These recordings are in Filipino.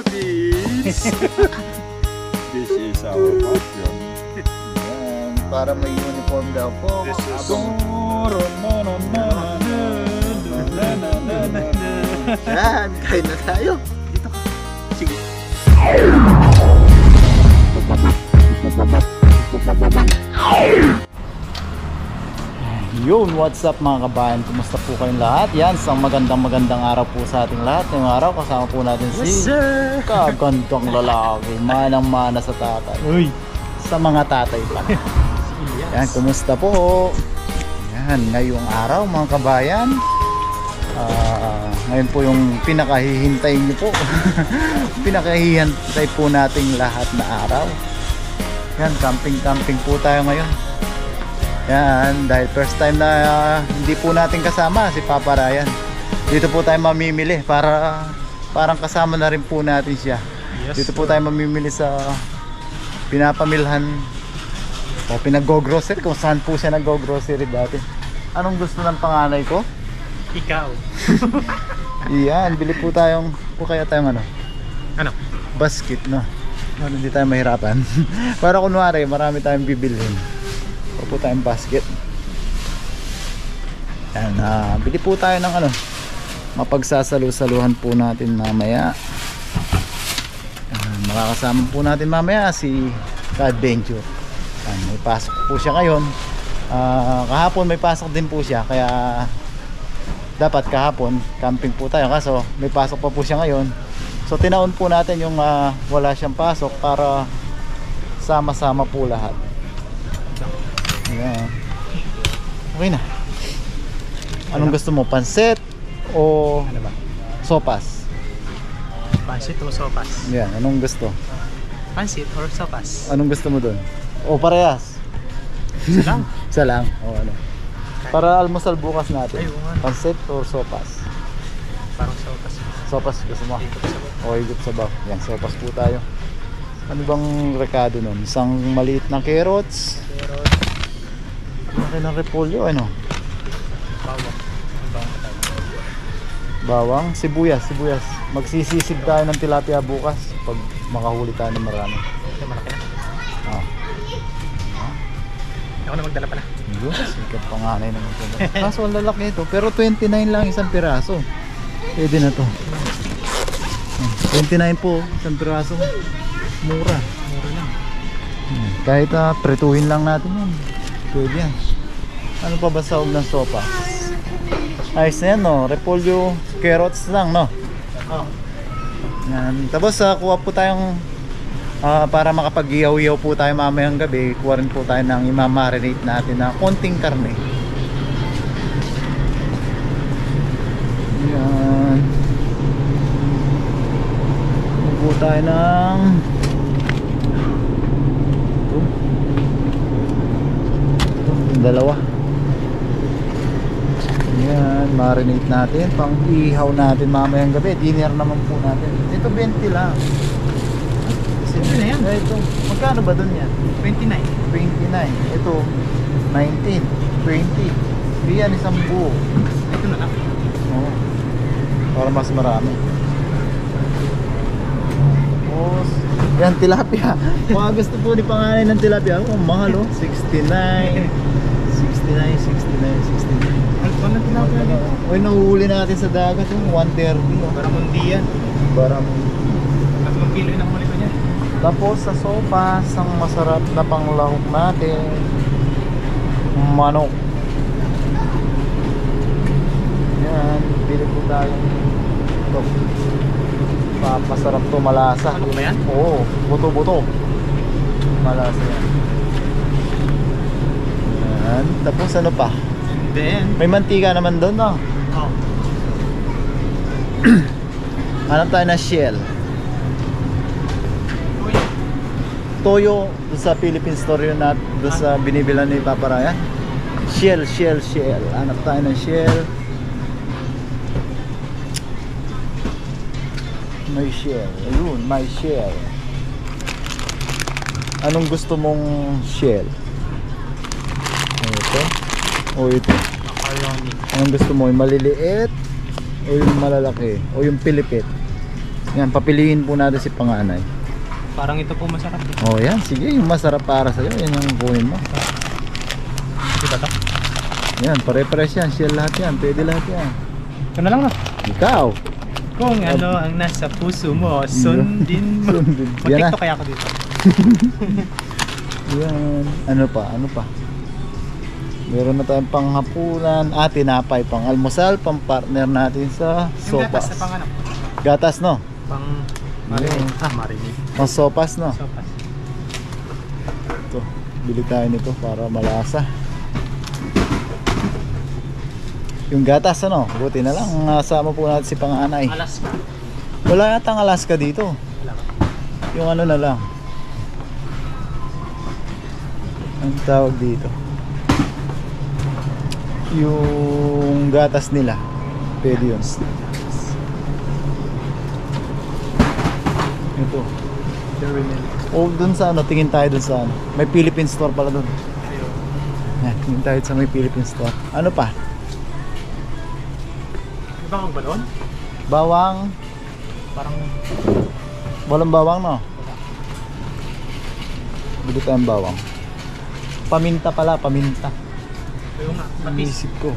this. This is our passion. Yan, para may uniform daw po. This is Yan, kain na tayo. Dito ka. Sige. Yun, what's up mga kabayan? Kumusta po kayong lahat? Yan, isang magandang araw po sa ating lahat. Ngayong araw, kasama po natin si kagandang lalaki, manang-mana sa tatay. Uy, sa mga tatay pa. Yan, kumusta po? Yan, ngayong araw mga kabayan. Ngayon po yung pinakahihintay niyo po. Pinakahihintay po nating lahat na araw. Yan, camping po tayo ngayon. Yan, dahil first time na hindi po natin kasama si Papa Ryan. Dito po tayo mamimili para parang kasama na rin po natin siya. Yes, dito po tayo mamimili sa pinapamilhan o pinag-go-grocery, kung saan po siya nag-go-grocery dati. Anong gusto ng panganay ko? Ikaw. Yan, bili po tayong kaya tayong Ano? basket, no? Hindi tayo mahirapan. Para kunwari marami tayong bibilhin, po tayong basket. Yan, bili po tayo ng mapagsasalu-saluhan po natin mamaya. Makakasama po natin mamaya si Ka-Adventure. May pasok po siya ngayon. Kahapon may pasok din po siya, kaya dapat kahapon camping po tayo, kaso may pasok pa po siya ngayon. So tinaon po natin yung wala siyang pasok para sama-sama po lahat. Yeah. Okay na. Anong gusto mo? Pansit o Ano ba? sopas? Pansit o sopas? Yan, anong gusto? Pansit or sopas? Anong gusto mo doon? O parehas? Isa lang. Isa lang. O ano? Para almusal bukas natin. Ay, oo nga. Pansit or sopas? Parang sopas. Sopas gusto mo? Ikot sa bawah. O higit sa baw. Yan, sopas po tayo. Ano bang rekado nun? Isang maliit na carrots. Pero, Laki ng repolyo, ano? bawang. Ang bawang na tayo. Bawang, sibuyas. Magsisisig tayo ng tilapia bukas pag makahuli tayo ng marami. Ito, malaki na. Oh. Ako na magdala pala. Yun, sikat panganay naman ito. Kaso ang lalaki ito, pero 29 lang isang piraso. Pwede na to. 29 po, isang piraso. Mura. Mura lang. Kahit pretuhin lang natin yan. Pwede yan. Ano pa ba sa ng sopa? Ayos na yan, no? Repolyo, carrots lang, no? Oh. Yan. Tapos kuha po tayong para makapag-iyaw-iyaw po tayo mamayang gabi, kuha rin po tayo ng imamarinate natin na konting karne. Yan. Kuha tayo ng dalawa. Yan, marinate natin pang ihaw natin mamayang gabi. Dinner naman po natin. Ito 20 lang. Ano na yan? Ito, magkano ba dun yan? 29. 29. Ito 19, 20. Yan, isang buo. Ito na lang. Oo. Para mas marami. Tapos yan, tilapia. Mga gusto po ni panganay ng tilapia. Oh, mahal, oh. 69. 69. Ay, paano tinapay dito? Uy, nahuhuli natin sa dagat yung 130. Parang mundi yan. Baram. 3 kilo yung nakumuli ko niya. Tapos sa sopas, ang masarap na panglahok natin, manok. Yan, pili po tayo. Ito. Masarap to, malasa. Manok ba yan? Oo, buto-buto. Malasa yan. Yan. Tapos ano pa? Then, May mantika naman doon, no? oh. Hanap tayo na shell. Uy, Toyo doon sa Philippine store yun at doon sa binibilan ni Papa Ryan. Shell. Hanap tayo ng shell. May shell. Ayun, may shell. Anong gusto mong shell? Ito? O ito? macaroni. Anong gusto mo? Yung maliliit? O yung malalaki? O yung pilipit? Yan, papiliin po natin si panganay. Parang ito po masarap eh. Oh, yan. Sige, yung masarap para sa'yo. Yan yung kunin mo. Diba to? Yan, pare-pares yan. Shell lahat yan. Pwede lahat yan. Ito na lang no? Ikaw. Kung ano ang nasa puso mo, sundin mo. Sundin. Yan na. Mag-tiktok kaya ako dito. Yan. Ano pa? Ano pa? Meron na tayong panghapunan. Tinapay. Pang almusal. Pang partner natin sa Yung gatas sopas. na pang ano? Gatas, no? Pang marinade. Marinade. Pang sopas, no? Sopas. Ito. Bili tayo nito para malasa. Yung gatas, ano? Buti na lang. Nasama po natin si panganay. Alaska. Wala yatang Alaska dito. Wala ba? Yung ano na lang. Ang tawag dito. Yung gatas nila. Pwede yun. Ito. Dairy milk. O dun sa ano, tingin tayo dun sa ano. May Philippine store pala dun. Ayun. Yan, tingin tayo sa may Philippine store. Ano pa? Di ba ang balon? Bawang. Parang Walang bawang, no? Bili tayong bawang. Paminta pala, paminta. ayun nga. Patis. Inisip ko.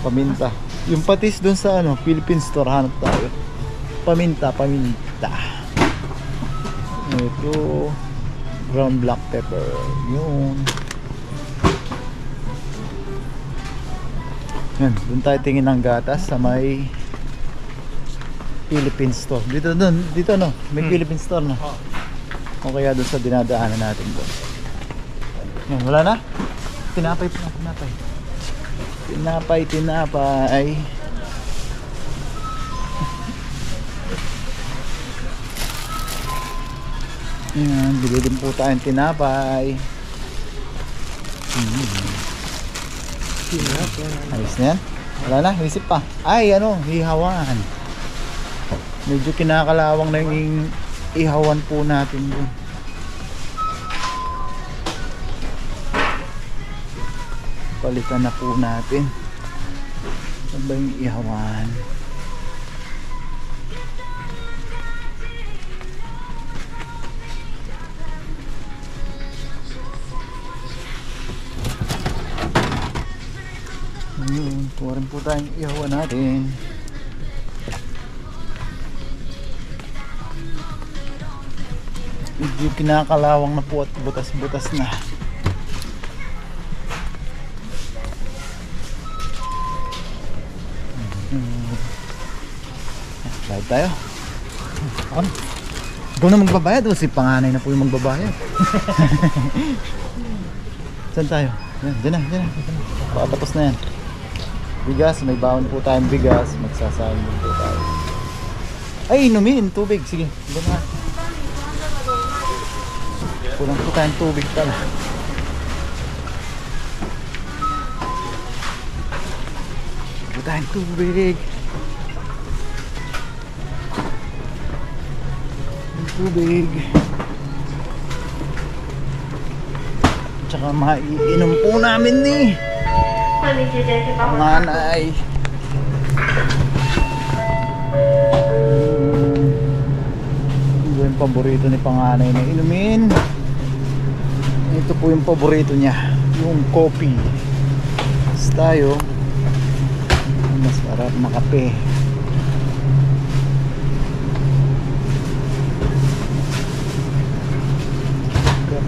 Paminta. Yung patis dun sa ano, Philippine store, hanap tayo. Paminta, paminta. Ito, ground black pepper. Yun. Yan, dun tayo tingin ng gatas sa may Philippine store. Dito no, may Philippine store no. Oh. O kaya dun sa dinadaanan natin doon. Yan, wala na? Tinapay pa, tinapay. Tinapay. Yan, bili din po tayong tinapay. Ayos na yan. Wala na, isip pa. Ay, ano, ihawan. Medyo kinakalawang na yung ihawan po natin doon. Palitan na po natin. Saan ba yung ihawan? Ayun, kuha rin po tayong ihawan natin. Medyo kinakalawang na po at butas-butas na. Bayad tayo. Ako na. Ikaw na magbabayad o si panganay na po yung magbabayad. Saan tayo? Yan, dyan na. Patapos na yan. Bigas, may baon po tayong bigas. Magsasayang din po tayo. Ay, inumin, tubig. Sige, dyan na. Kulang po tayong tubig pala. Po tayong tubig. Tubig. Tsaka maiinom po namin ni panganay. Ito yung paborito ni panganay na inumin. Ito po yung paborito niya, yung coffee. Tapos tayo, mas sarap makape.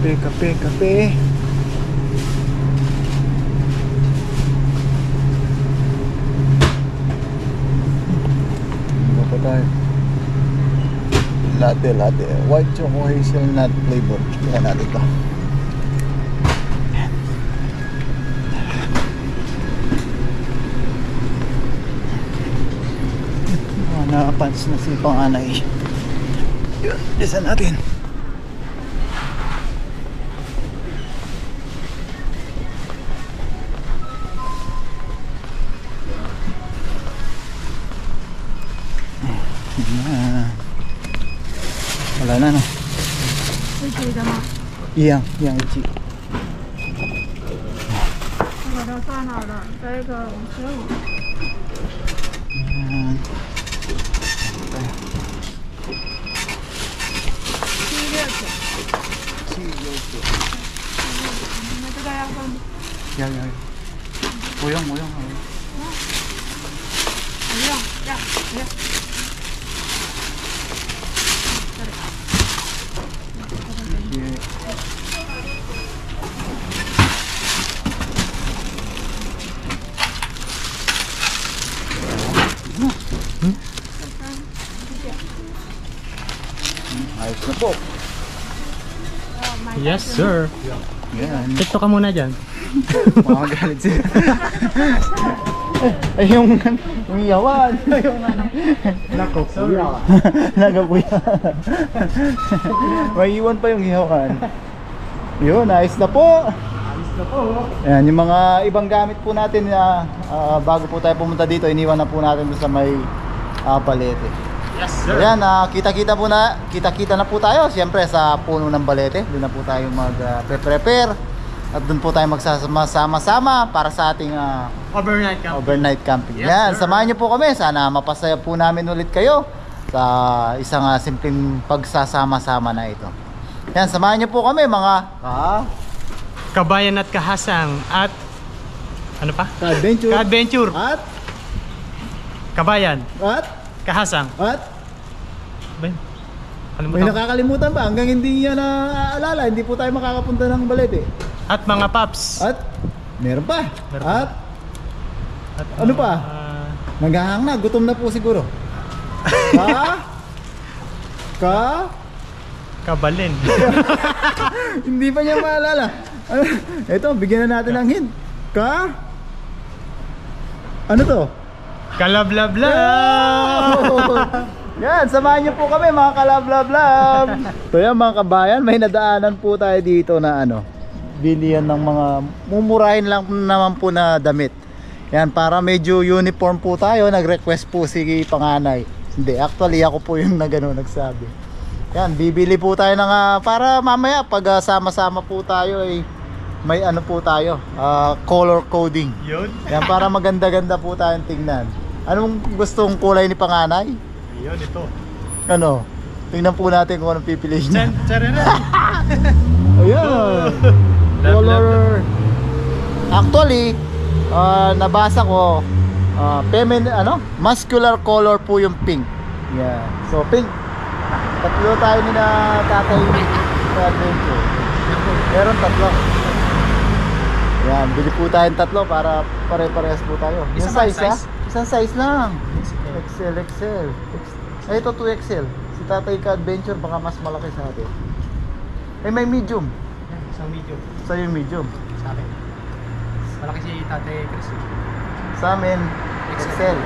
Kape. Ano pa tayo? Latte. White choco hazelnut flavor. Tingnan natin ito. Nakapansin na si panganay. Yun, lisan natin. Wala na no. Iyang ichi. Yan, yan. Uyong, uyong. Ayos na po. Yes, sir. Yan. TikTok ka muna dyan. Makagalit siya. Ay, yung iyawan. Nako, sorry. Nagabuya. May iwan pa yung iyawan. Yun, ayos na po. Ayos na po. Ayan, yung mga ibang gamit po natin na bago po tayo pumunta dito, iniwan na po natin doon sa may Balete. Yes, sir. Ayan, kita-kita na po tayo siyempre sa puno ng Balete. Doon na po tayo mag-prepare at doon po tayo magsasama-sama para sa ating Overnight camp. overnight camping. Yes, Yan, sir. samahan niyo po kami. Sana mapasaya po namin ulit kayo sa isang simpleng pagsasama-sama na ito. Yan, samahan niyo po kami mga Kabayan at kahasang at ano pa? ka-adventure. Ka-adventure. At Kabayan, kahasang. Ben, ano mo May tawag? nakakalimutan ba? Hanggang hindi niya naaalala, hindi po tayo makakapunta ng Balete. At mga paps. At meron pa. Meron pa. At ano pa? Naghahang na, gutom na po siguro. Kabalin. Hindi pa niya maalala. Ito, bigyan na natin ng hint. Ano to? Kalablabla. Yan, samahan niyo po kami mga kalablablab. So yan mga kabayan, may nadaanan po tayo dito na bilihan ng mga mumurahin lang naman po na damit. Yan, para medyo uniform po tayo, nag-request po si panganay. Hindi, actually ako po yung nagsabi. Yan, bibili po tayo ng para mamaya pag sama-sama po tayo ay may po tayo, color coding. Yun. Yan, para maganda-ganda po tayong tingnan. Anong gustong kulay ni panganay? Yun, ito. Tingnan po natin kung anong pipiliin niya. Ayan. Color. Actually, nabasa ko, muscular color po yung pink. Yeah. So pink. Tatlo tayo ni na tatay sa adventure. Meron tatlo. Yan, bili po tayong tatlo para pare-parehas po tayo. Yung size, isang size lang. XL. Ay, ito 2XL. Si tatay ka-adventure baka mas malaki sa atin. May medium. Isang medium. Sa'yo yung medium. Sa akin. Malaki si Tate Chris. Sa amin, XL.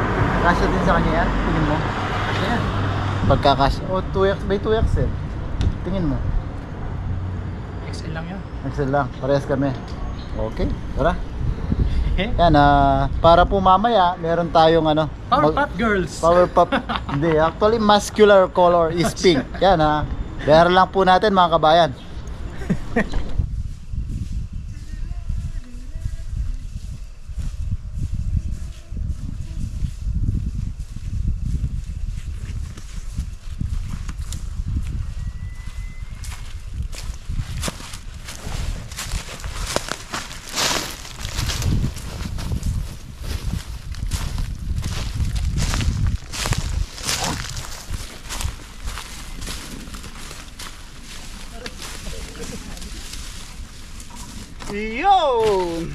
Kasya din sa kanya yan? Tingin mo? Kasi yan. Pagkakasya. O, 2X, may 2XL. Tingin mo? XL lang yan. XL lang. Parehas kami. Okay, tara. Yan, para po mamaya, meron tayong Powerpuff Girls. Powerpuff. Hindi, actually muscular color is pink. Yan Bayaran lang po natin mga kabayan. Yun!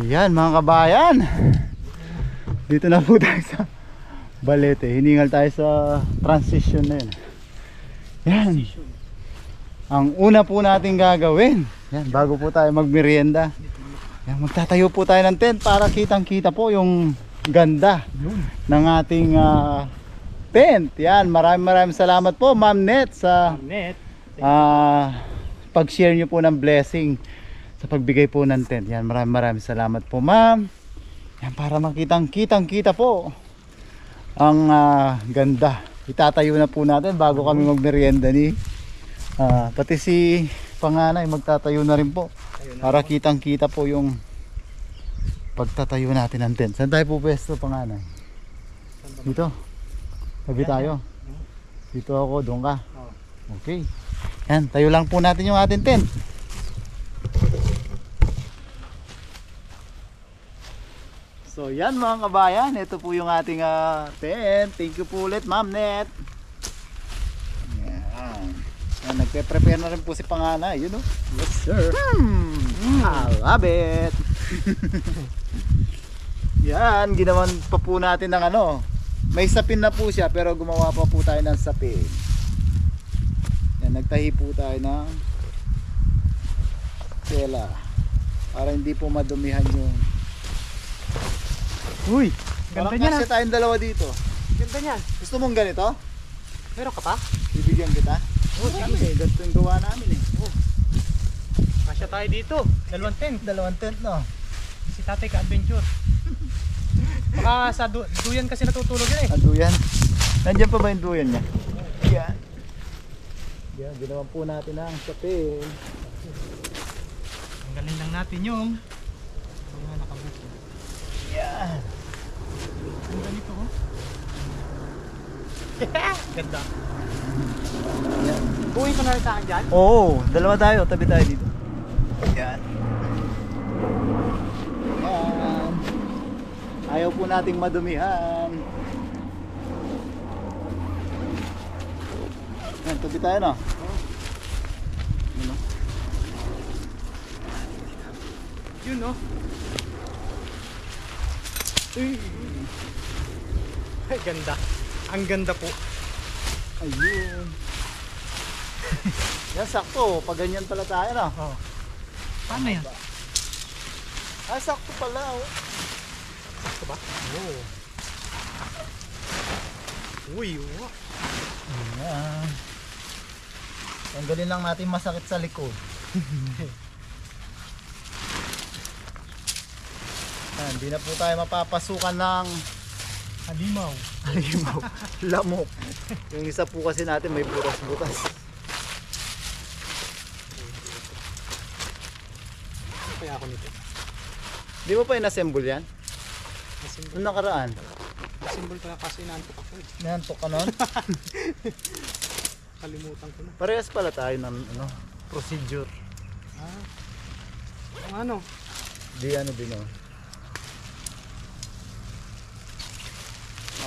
Yan mga kabayan, dito na po tayo sa Balete. Hiningal tayo sa transition na yun. Yan, ang una po natin gagawin, yan, bago po tayo magmerienda, yan, magtatayo po tayo ng tent para kitang kita po yung ganda ng ating tent. Yan, maraming salamat po Ma'am Net sa pag-share nyo po ng blessing sa pagbigay po ng tent. Yan, maraming salamat po ma'am. Yan, para makitang kita po ang ganda. Itatayo na po natin bago kami magmerienda ni pati si panganay magtatayo na rin po para kitang kita po yung pagtatayo natin ng tent. Saan tayo pupwesto, panganay? Dito. Tabi tayo. Dito ako, doon ka. Okay. Yan, tayo lang po natin yung ating tent. So yan mga kabayan, ito po yung ating tent. Thank you po ulit Ma'am Net. Yan. Yan, nagpe-prepare na rin po si panganay, you know. Yes sir. I love it. Yan, ginawan pa po natin ng ano. May sapin na po siya pero gumawa pa po tayo ng sapin. Yan, nagtahi po tayo ng tela para hindi po madumihan yung. Uy, ganda niyan. Kasi tayong dalawa dito. Ganda niyan. Gusto mong ganito? Meron ka pa? Bibigyan kita? Oo, sige. Ganito yung gawa namin eh. Kasya tayo dito. Dalawang tent no? Si tatay ka-adventure. Baka sa duyan kasi natutulog yan eh. Duyan. Nandiyan pa ba yung duyan niya? Yan. Yan, ginawan po natin ang sapin. Ang galing lang natin yung nakabuto. Yan. Ang ganito oh. Ganda. Yan. Buhay ko na rin sa akin dyan. Oo, dalawa tayo. Tabi tayo dito. Yan. Yan. Ayaw po nating madumihan. Yan, tabi tayo na. Ano? Yun no. Ay, ganda. Ang ganda po. Ayun. Yan, sakto. Pag ganyan pala tayo na. Oh. Paano yan? Ah, sakto pala. Oh. Sakto ba? Oo. Uy, wow. Ayan. Tanggalin lang natin masakit sa likod. Hindi na po tayo mapapasukan ng Halimaw. halimaw, lamok. Yung isa po kasi natin may butas-butas. Ano kaya ako nito? Di mo pa in-assemble yan? Nasimbol. Nung nakaraan? Nasimbol ko na kasi inaantok ako eh. Nantok ka nun? Kalimutan ko na. Parehas pala tayo ng procedure. Ah. Ang ano? Di ano din oh.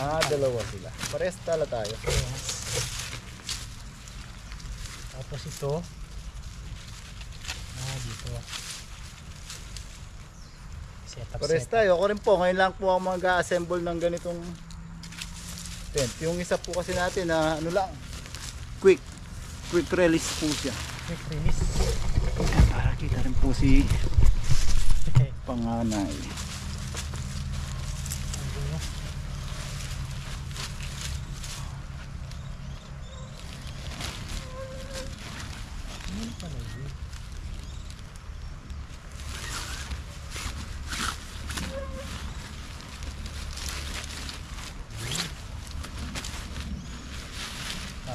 Dalawa sila. Parehas tala tayo. Tapos ito. Dito. Setup. Parehas tayo. Ako rin po. Ngayon lang po ako mag-assemble ng ganitong tent. Yung isa po kasi natin na ano lang. Quick release po siya. Quick release. Para kita rin po si panganay.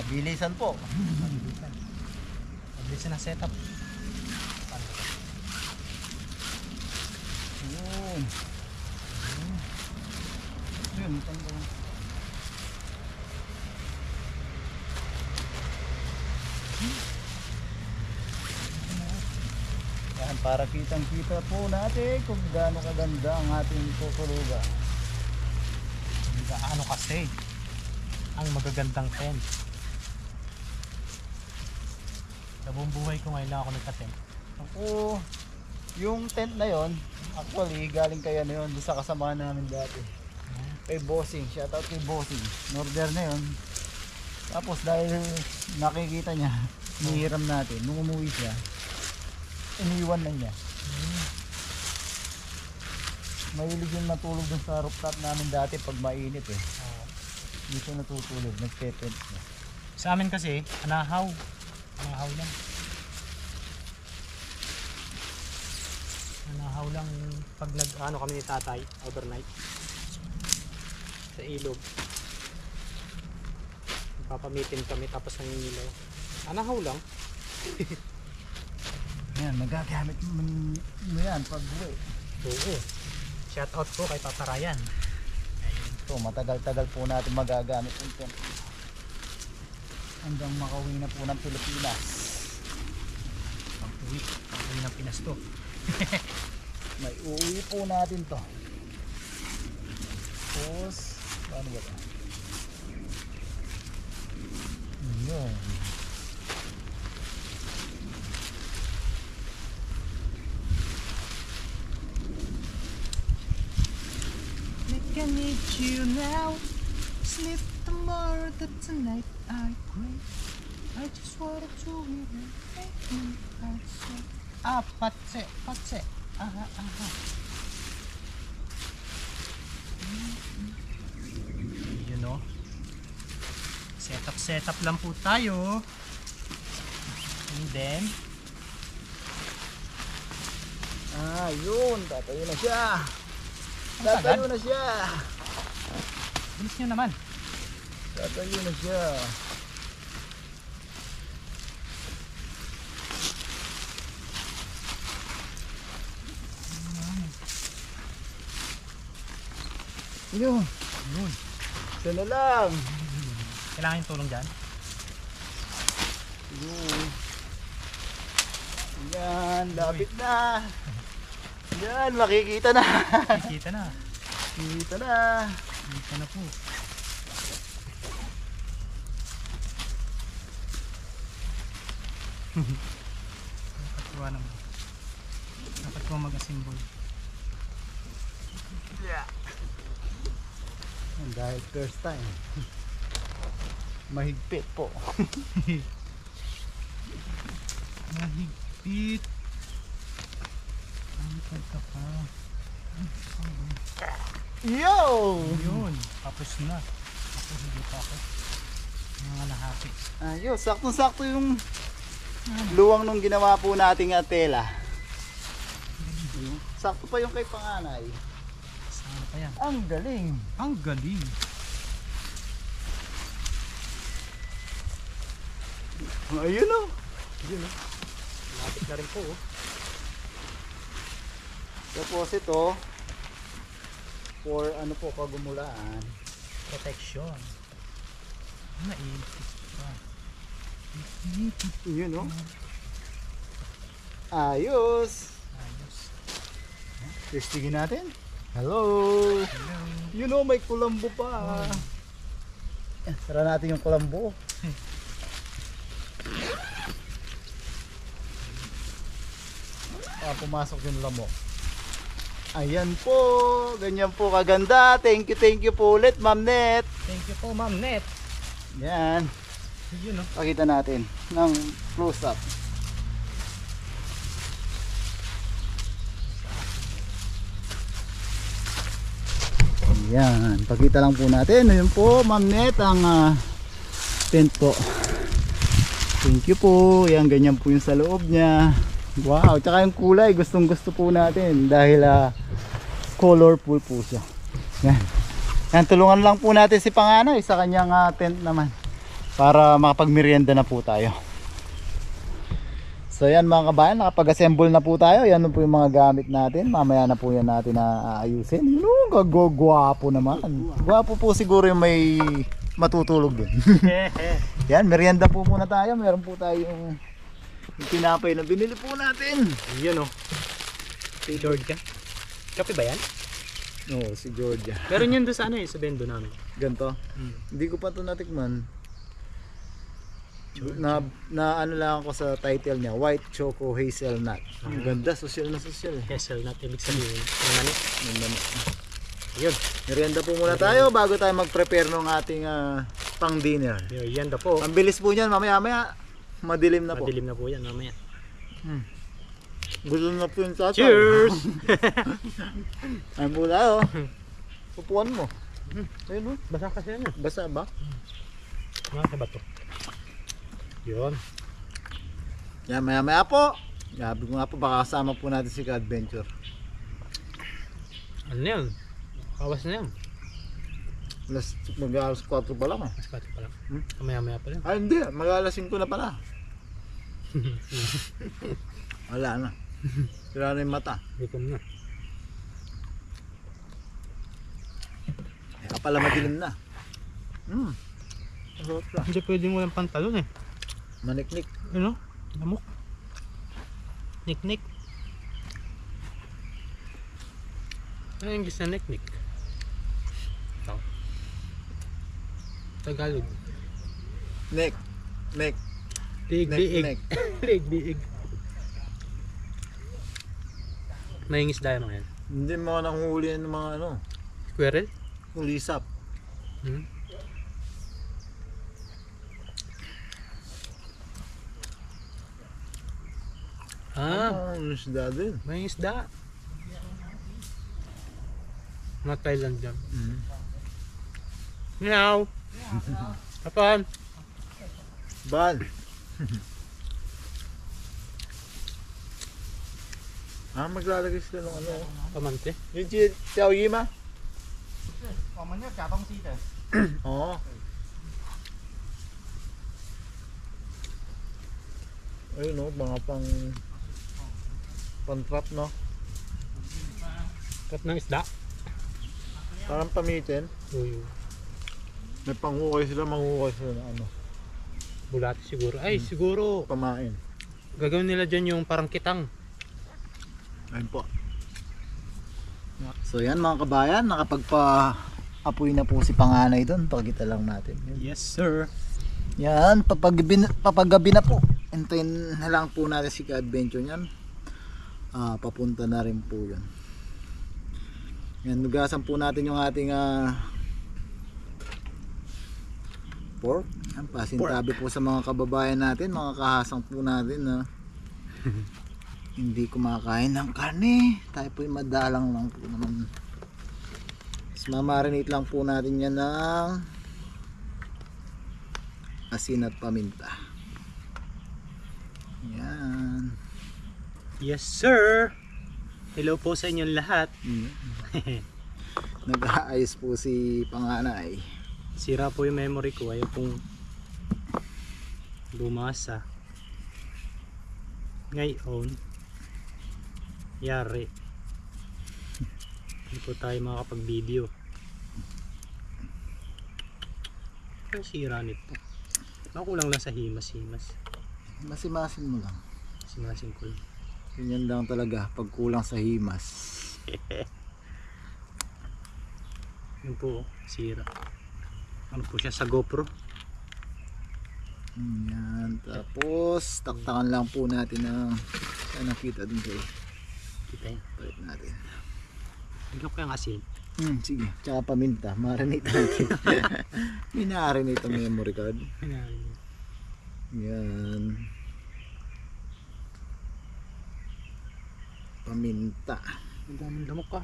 Bilisan po. Bilisan na setup. Yun. Yun. Yan, para kitang-kita po natin kung gaano kaganda ang ating tutulugan. Gaano kasi ang magagandang tent. Sa buong buhay ko ngayon lang ako nagka-tent. Ako, yung tent na yon, actually galing kaya na yun doon sa kasama namin dati. Kay Bossing, shoutout kay Bossing. Norder na yun. Tapos dahil nakikita niya, nihiram natin, nung umuwi siya, iniwan na niya. Mahilig yung natulog dun sa rooftop namin dati pag mainit eh. Dito natutulog, nagte-tent siya. Sa amin kasi, anahaw. Anahaw lang. Anahaw lang pag nag-ano kami ni tatay, overnight. Sa ilog. Papamitin kami tapos nangingilaw. Anahaw lang. Yan, magagamit mo yan pag uwi. Oo. Shout out po kay Papa Ryan. Ayun. So matagal-tagal po natin magagamit ito. Hanggang makauwi na po ng Pilipinas. Pag-uwi ng Pinas to. May uuwi po natin to. Tapos, paano ba ito? Yun. I need you now. Sleep tomorrow, that tonight I pray. I just wanted to hear you make me out so. Patse. Aha. You know. Setup lang po tayo. And then Yun, tatayo na siya. Ang tagal. Tatayo na siya. bilis nyo naman. Tatayo na siya. Yun. Isa na lang. Kailangan yung tulong dyan. Yun. Yan, lapit na. Yan, makikita na. Kita na. Makikita na. Kita na po. Nakatuwa naman. Nakatuwa mag-assemble. Yan, dahil first time. Mahigpit po. Mahigpit. Ang pagkapa. Yo! Yun. Tapos na. Ako hindi pa ako. Mga lahati. Ayos, sakto-sakto yung luwang nung ginawa po nating tela. Sakto pa yung kay panganay. Saan pa yan? Ang galing. Ang galing. Ayun o. Lapit na rin po. Oh. Tapos ito, for ano po, pagumulaan. Protection. Naipit pa. Yun o. Ayos. Ayos. Testingin natin. Hello. Hello. Yun o, may kulambo pa. Tara natin yung kulambo. Pumasok yung lamok. Ayan po, ganyan po kaganda. Thank you po ulit, Ma'am Net. Thank you po, Ma'am Net. Yan, Yun oh. pakita natin ng close up. Yan, pakita lang po natin. Ayun po, Ma'am Net, ang tent po. Thank you po. Yan, ganyan po yung sa loob niya. Wow, tsaka yung kulay, gustong gusto po natin dahil colorful po siya. Yan. Yan, tulungan lang po natin si panganay sa kanyang tent naman para makapagmerienda na po tayo. So yan mga kabayan, nakapag-assemble na po tayo. Yan po yung mga gamit natin. Mamaya na po yan natin na aayusin. Yun, gwapo naman. Gwapo po siguro yung may matutulog dun. Yan, merienda po muna tayo. Meron po tayong yung tinapay na binili po natin. Yun oh. Si Georgia. Kape ba yan? Oo, si Georgia. Meron yun doon sa ano eh, sa bendo namin. Ganto. Hindi ko pa ito natikman. Na ano lang ako sa title niya, White Choco Hazelnut. Ang ganda, social na social. Hazelnut, ibig sabihin. Yung mani. Ang dami. Yun. Merienda po muna tayo bago tayo mag-prepare ng ating pang dinner. Yan daw po. Ang bilis po niyan, mamaya madilim na po. Madilim na po yan mamaya. Gusto na po yung tatay. Cheers! Ayun po tayo. Pupuan mo. Ayun o. Basa kasi yan. Basa ba? Mga ba to? Yun. Yan, maya po. Sabi ko nga po, baka kasama po natin si Ka-Adventure. Ano yan? Kawas na yan. Mag-alas 4 pa lang eh. Mas pati pala. Kamaya-maya pa rin. Ay hindi, mag-alas 5 na pala. Wala na. Sira na yung mata. Gutom na. pala madilim na. Sarap siya. Hindi pwedeng walang pantalon eh. Maniknik. Ano? Lamok. Niknik. Ano yung gisa niknik? Ito. Tagalog. Nek. Diig. Nek. Diig. May isda yung mga yan. Hindi mo nang huli ng mga ano. Squirrel? Hulisap. Ano isda din. May isda. Mga Thailand dyan. Meow. Kapan? Ban. Maglalagay sila ng ano. Pamante. Yung Xiao Yima? Oo. Ayun no, mga pang-trap no. Kat ng isda. Parang pamitin. Uy. May panghukay sila, manghukay sila ng ano. Bulati siguro. Ay, siguro. Pamain. Gagawin nila dyan yung parang kitang. Ayun po. So yan mga kabayan, nakapagpa-apoy na po si panganay doon. Pakita lang natin. Yes, sir. Yan, papagabi na po. Hintayin na lang po natin si ka-adventure niyan. Papunta na rin po yun. Yan, nugasan po natin yung ating pork. Yan, pasintabi po sa mga kababayan natin, mga kahasang po natin na hindi kumakain ng karne. Tayo po yung madalang lang po naman. Mas mamarinate lang po natin yan ng asin at paminta. Yan. Yes, sir. Hello po sa inyong lahat. Nag-aayos po si panganay. Sira po yung memory ko. Ayaw pong bumasa. Ngayon, yari. Hindi po tayo makakapag-video. Ang sira nito. Nakulang lang sa himas-himas. Masimasin mo lang. Simasin ko lang. Ganyan lang talaga pag kulang sa himas. Yun po, sira. Ano po siya sa GoPro? Yan. Tapos, taktakan lang po natin ng nakita dun kayo. Kita yun. Palit natin. Bigyan ko yung asin. Sige. Tsaka paminta. Marinate natin. Minarinate ang memory card. Yan. Paminta. Ang daming lamok ka.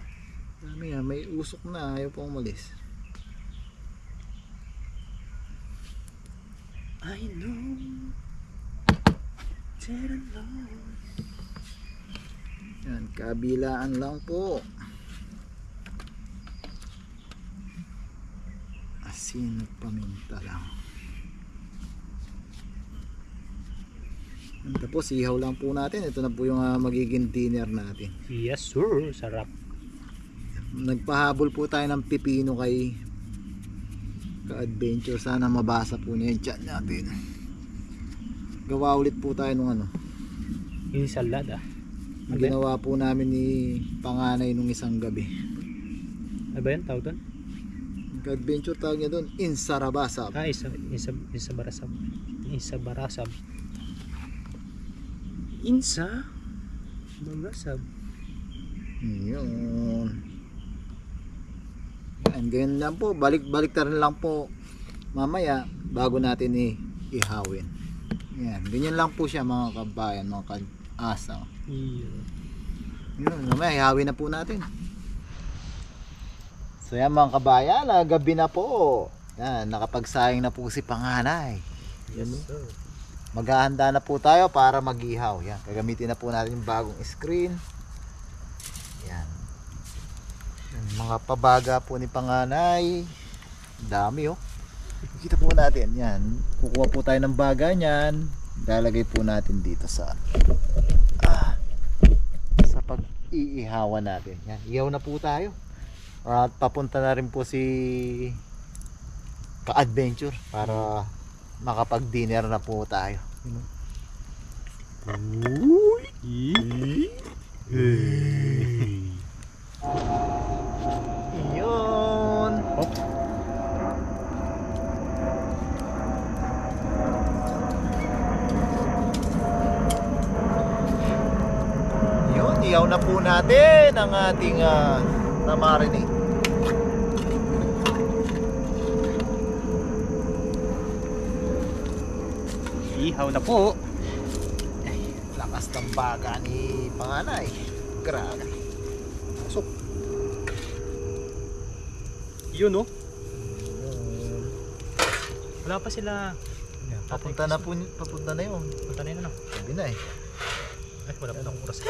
Dami nga. May usok na. Ayaw pa umalis. I know that I know. Yan. Kabilaan lang po. Asin at paminta lang. Tapos ihaw lang po natin. Ito na po yung magiging dinner natin. Yes, sir. Sarap. Nagpahabol po tayo ng pipino kay ka-adventure. Sana mabasa po niya yung chat natin. Gawa ulit po tayo nung ano. Yung salad Ang ginawa po namin ni panganay nung isang gabi. Ano ba yun? Tawag doon? Ka-adventure tawag niya doon. Insarabasab. Isa barasab. Isa barasab. Insa barasab. Yun. Yan, ganyan lang po. Balik tarin lang po mamaya bago natin ihawin. Yan, ganyan lang po siya mga kabayan, mga ka-asa. Yeah. Yun, mamaya ihawin na po natin. So yan mga kabayan, gabi na po. Yan, nakapagsayang na po si panganay. Yes, sir. Maghahanda na po tayo para mag-ihaw. Yan, gagamitin na po natin yung bagong screen. Yan. Yan, mga pabaga po ni panganay. Dami oh. Kita po natin. Yan. Kukuha po tayo ng baga niyan. Lalagay po natin dito sa pag-iihawan natin. Yan. Ihaw na po tayo. At papunta na rin po si Ka-Adventure para makapag-dinner na po tayo. Iyon. Yun, iyaw na po natin ang ating na-marinate. Ihaw na po. Lakas ng baga ni panganay. Grabe. Pasok. Yun oh. Wala pa sila. Papunta na po, papunta na yun. Punta na yun ano? Sabi na eh. Ay, wala pa ng oras.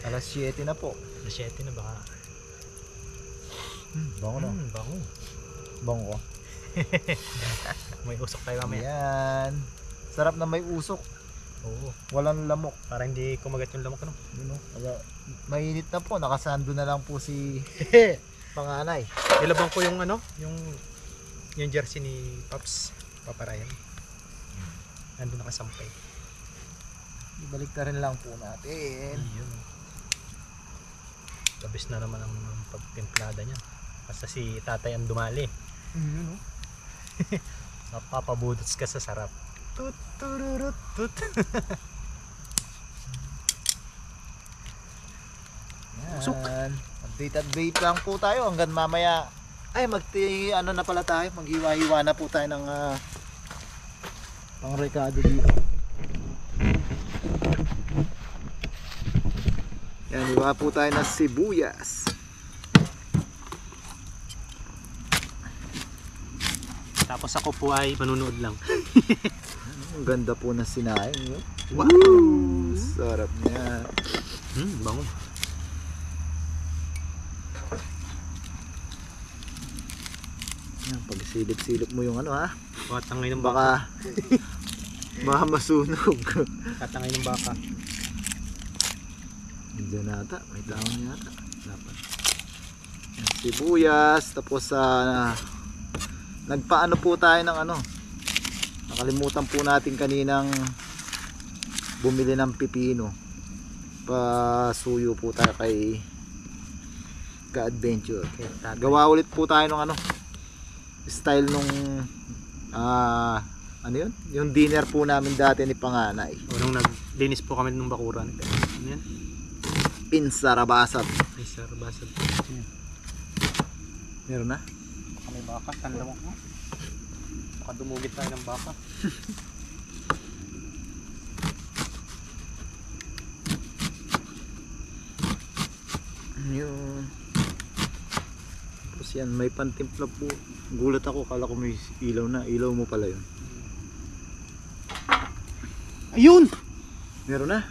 Alas 7 na po. Alas 7 na baka. Bango na. Bango. Bango. May usok tayo mamaya. Yan. Sarap na may usok. Oo. Walang lamok. Para hindi kumagat yung lamok ano. Yun, mainit na po. Nakasando na lang po si panganay. Nilabang ko yung ano, yung jersey ni Pops, Papa Ryan. Nandun nakasampay. Ibalik na rin lang po natin. Yun. Labis na naman ang pagtimplada niya. Basta si tatay ang dumali. Yun, oh. Napapabudots ka sa sarap. Tut tururut tut. Usok. Yan. Update lang po tayo hanggang mamaya. Ay ano na pala tayo, maghiwa-hiwa na po tayo ng pang-rekado dito. Yan, hiwa po tayo ng sibuyas. Tapos ako po ay manunood lang. Ang ganda po ng sinaing. Wow! Sarap niya. Bango. Yan, pag silip-silip mo yung ano ha. Tatangay ng baka. Baka masunog. Tatangay ng baka. Diyan nata, may tao na yata. Dapat. Yan, sibuyas, tapos nagpaano po tayo ng ano. Nakalimutan po natin kaninang bumili ng pipino. Pasuyo po tayo kay Ka-Adventure. Gawa ulit po tayo ng ano, style nung ano yun? Yung dinner po namin dati ni panganay. Nung naglinis po kami ng bakuran. Ano yan? Pinsarabasat. Ay sir, basad. Meron na? Baka may baka, tanlawak mo. Baka dumugit tayo ng baka. Yun. Tapos yan, may pantimpla po. Gulat ako, kala ko may ilaw na. Ilaw mo pala yun. Ayun! Meron na?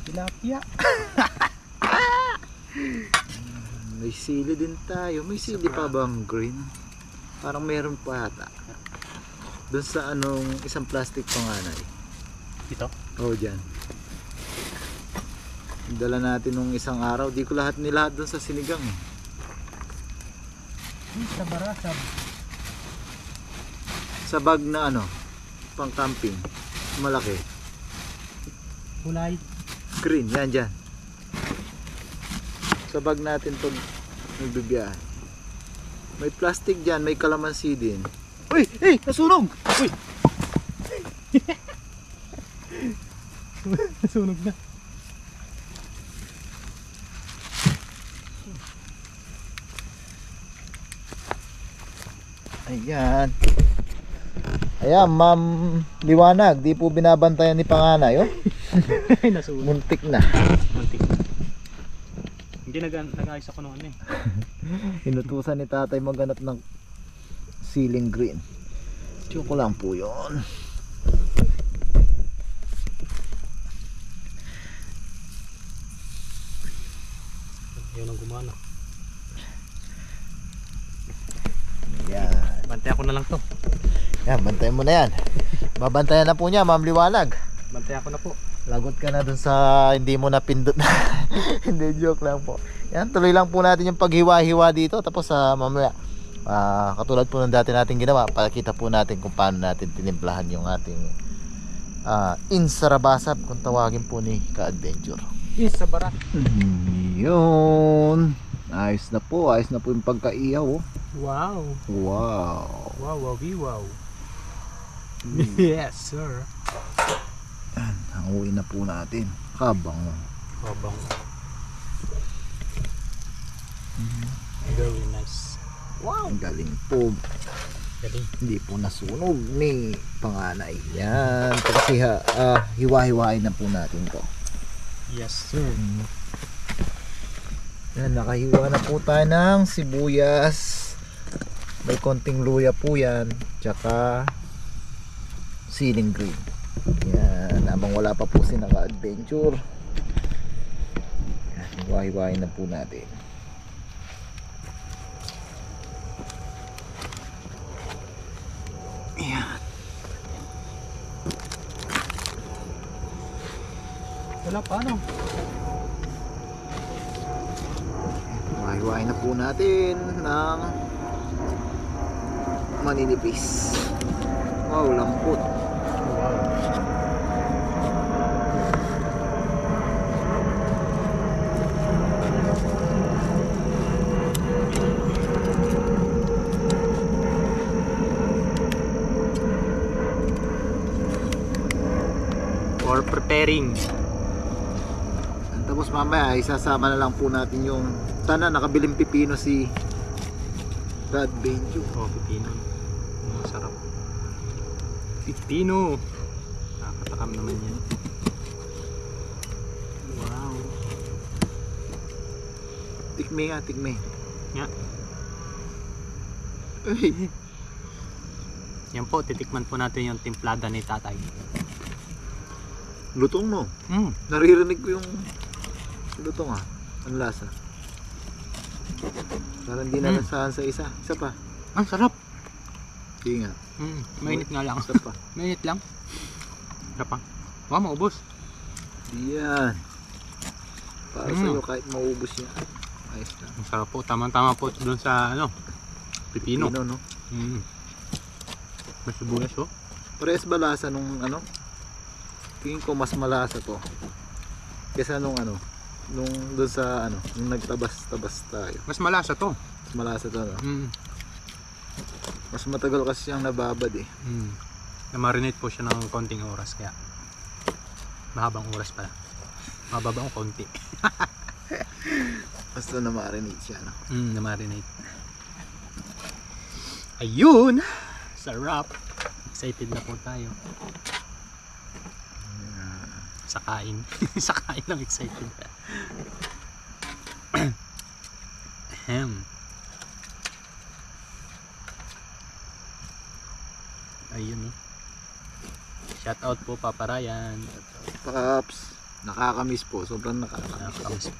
Tilapia. May sili din tayo. May sili pa bang green? Parang meron pa ata. Doon sa anong isang plastic panganay. Ito? Oo, dyan. Dala natin nung isang araw. Di ko lahat nilahat doon sa sinigang eh. Sa barasab. Sa bag na ano, pang camping. Malaki. Kulay. Green, yan dyan. Sa bag natin pag nagbibiyahe. May plastic dyan, may kalamansi din. Uy! Hey! Nasunog! Uy! Nasunog na. Ayan. Ayan, Ma'am Liwanag. Di po binabantayan ni panganay, oh. Nasunog. Muntik na. Muntik. Hindi nag-ayos ako nung ano eh. Inutusan ni tatay maghanap ng ceiling green. Tiyoko lang po yun. Yun ang gumana. Yan. Bantay ako na lang to. Yan, bantayan mo na yan. Babantayan na po niya, Ma'am Liwanag. Bantay ako na po. Lagot ka na dun sa hindi mo napindot na Hindi, joke lang po. Yan, tuloy lang po natin yung paghiwa-hiwa dito. Tapos mamaya, katulad po ng dati natin ginawa, pakita po natin kung paano natin tinimplahan yung ating insarabasab, kung tawagin po ni Ka-Adventure. Isa bara. Yun. Ayos na po yung pagkaiyaw. Oh. Wow. Wow. Wow, wow, wow. Yes, sir. Hanguin na po natin. Kabang. Habang. Very nice. Wow. Ang galing po. Galing. Hindi po nasunog ni panganay. Yan. Kasi hiwa-hiwain na po natin to. Yes, sir. Yan, nakahiwa na po tayo ng sibuyas. May konting luya po yan. Tsaka siling green. Yan, habang wala pa po si Ka-Adventure. Yan, hiwa-hiwain na po natin. Yan. Wala pa, ano? Hiwa-hiwain na po natin ng maninipis. Wow, lambot. Wow. For preparing. Tapos mamaya isasama na lang po natin yung sana nakabiling pipino si Ka-Adventure. Oh, pipino. Masarap. Pipino. Nakakatakam naman yan. Wow. Tikme nga, tikme. Nga. Ay, Yan po, titikman po natin yung timplada ni tatay. lutong no. Naririnig ko yung lutong ang lasa. Parang hindi na nasahan sa isa. Isa pa. Ang sarap. Sige nga. Mainit nga lang. Isa pa. Mainit lang. Sarap pa. Wow, maubos. Yan. Para sa'yo kahit maubos niya. Ayos lang. Ang sarap po. Tamang-tama po doon sa pipino. Pipino no. May sibuyas oh. Parehas ba lasa nung tingin ko mas malasa to kesa nung nung doon sa nung nagtabas-tabas tayo. Mas malasa to. Mas malasa to no. Mas matagal kasi siyang nababad eh. Na-marinate po siya ng konting oras kaya mahabang oras pala. Mababa ang konti. Basta na-marinate siya no. Na-marinate. Ayun! Sarap! Excited na po tayo. Sa kain. Sa kain lang excited. Ahem. Ayun shout out po Papa Ryan. Paps, nakakamiss po. Sobrang nakakamiss.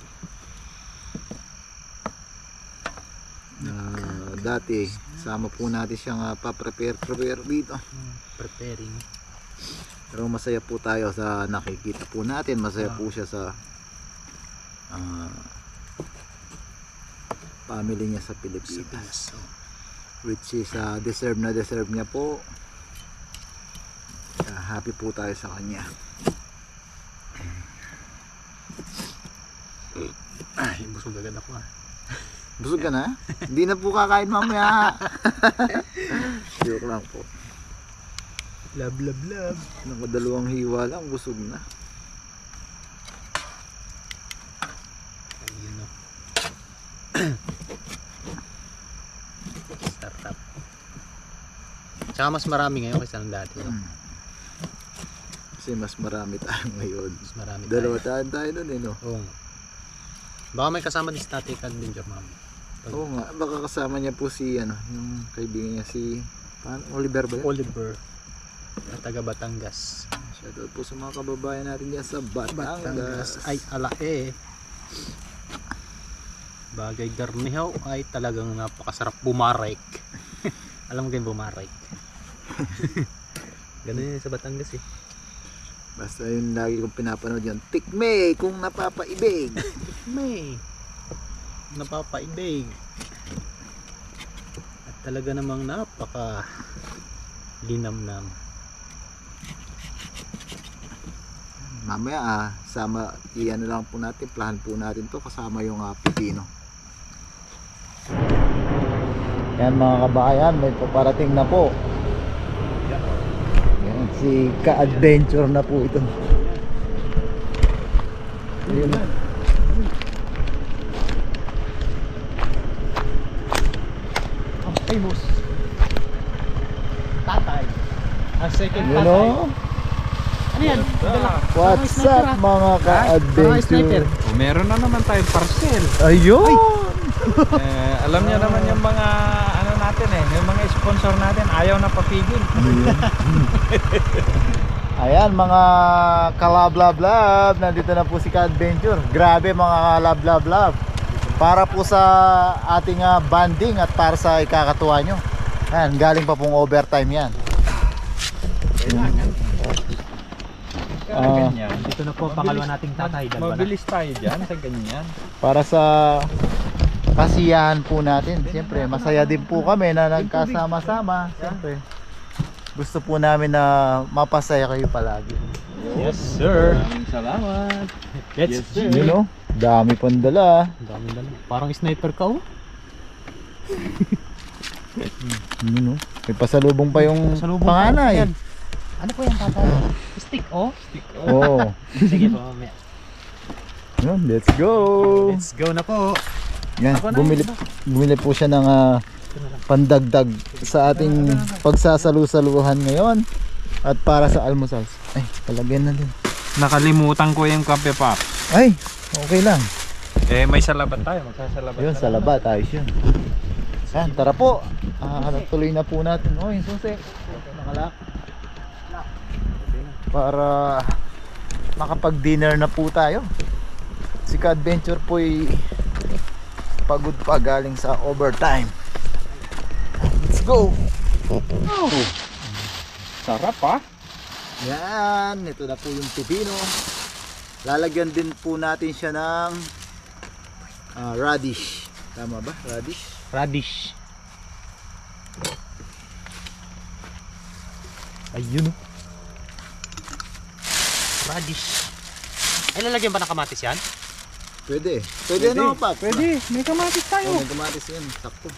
Dati sama po natin siyang pa-prepare dito. Preparing. Pero masaya po tayo sa nakikita po natin. Masaya po siya sa family niya sa Pilipinas. Which is deserve niya po. Happy po tayo sa kanya. Ay, busog agad ako Busog ka na? Hindi na po kakain mamaya. Joke lang po. Love, love, love. Nakadalawang hiwa lang, busog na. Ayun Startup. Tsaka mas marami ngayon kaysa ng dati. Kasi mas marami tayo ngayon. Mas marami Dalawa tayo nun no? Oo. Baka may kasama din sa Tatay Ka-Adventure, ma'am. Oo nga, baka kasama niya po si yung kaibigan niya si Oliver ba yun? Oliver. Taga Batangas. Shoutout po sa mga kababayan natin dyan sa Batangas. Ay alae. Bagay garnihaw ay talagang napakasarap bumarek. Alam mo kayo bumarek. Ganun yun sa Batangas eh. Basta yun lagi kong pinapanood yun. Tikme kung napapaibig. May napapaibig. At talaga namang napaka linamnam. Mamaya sama iyan lang po natin, plan po natin to kasama yung pipino. Yan mga kabayan, may paparating na po. Yan, si ka-adventure na po ito. Ayun. Ang famous tatay. Ang second You tatay. know? Ano yan? What's up mga ka-adventure? Oh, meron na naman tayong parcel. Ayun! Alam niyo naman yung mga ano natin yung mga sponsor natin ayaw na papigil. Ayan mga kalablablab, nandito na po si ka-adventure. Grabe mga kalablablab. Para po sa ating banding at para sa ikakatuwa nyo. Ayan, galing pa pong overtime yan. Ganyan. Dito na po pangalawa nating tatay. Dalawa na. Mabilis tayo dyan sa ganyan. Para sa kasiyahan po natin. Siyempre, masaya din po kami na nagkasama-sama. Siyempre, gusto po namin na mapasaya kayo palagi. Yes sir. Maraming salamat. Yes sir. You know, dami pang dala. Ang dami dala. Parang sniper ka oh. You know, may pasalubong pa yung Pasalubong panganay. Yan. Ano po yan tatay? Stick oh. Oh. Sige po mamaya. Yun, let's go. Let's go na po. Yan, Ako na, bumili po siya ng pandagdag sa ating pagsasalu-saluhan ngayon at para sa almusal. Ay, palagyan na din. Nakalimutan ko yung kape pop. Ay, okay lang. May salabat tayo. Magsasalabat. Yun, sa labat, ayos yun. Yan, tara po. Tuloy na po natin. Oh, yung susi. Nakalak. Para makapag-dinner na po tayo. Si ka-adventure po'y pagod pa galing sa overtime. Let's go! Sarap ha? Yan, ito na po yung pipino. Lalagyan din po natin siya ng radish. Tama ba? Radish? Radish. Ayun oh. Radish. Ay lalagyan ba ng kamatis yan? Pwede. Pwede no, Pap? Pwede. May kamatis tayo. Oh, may kamatis yan. Sakto.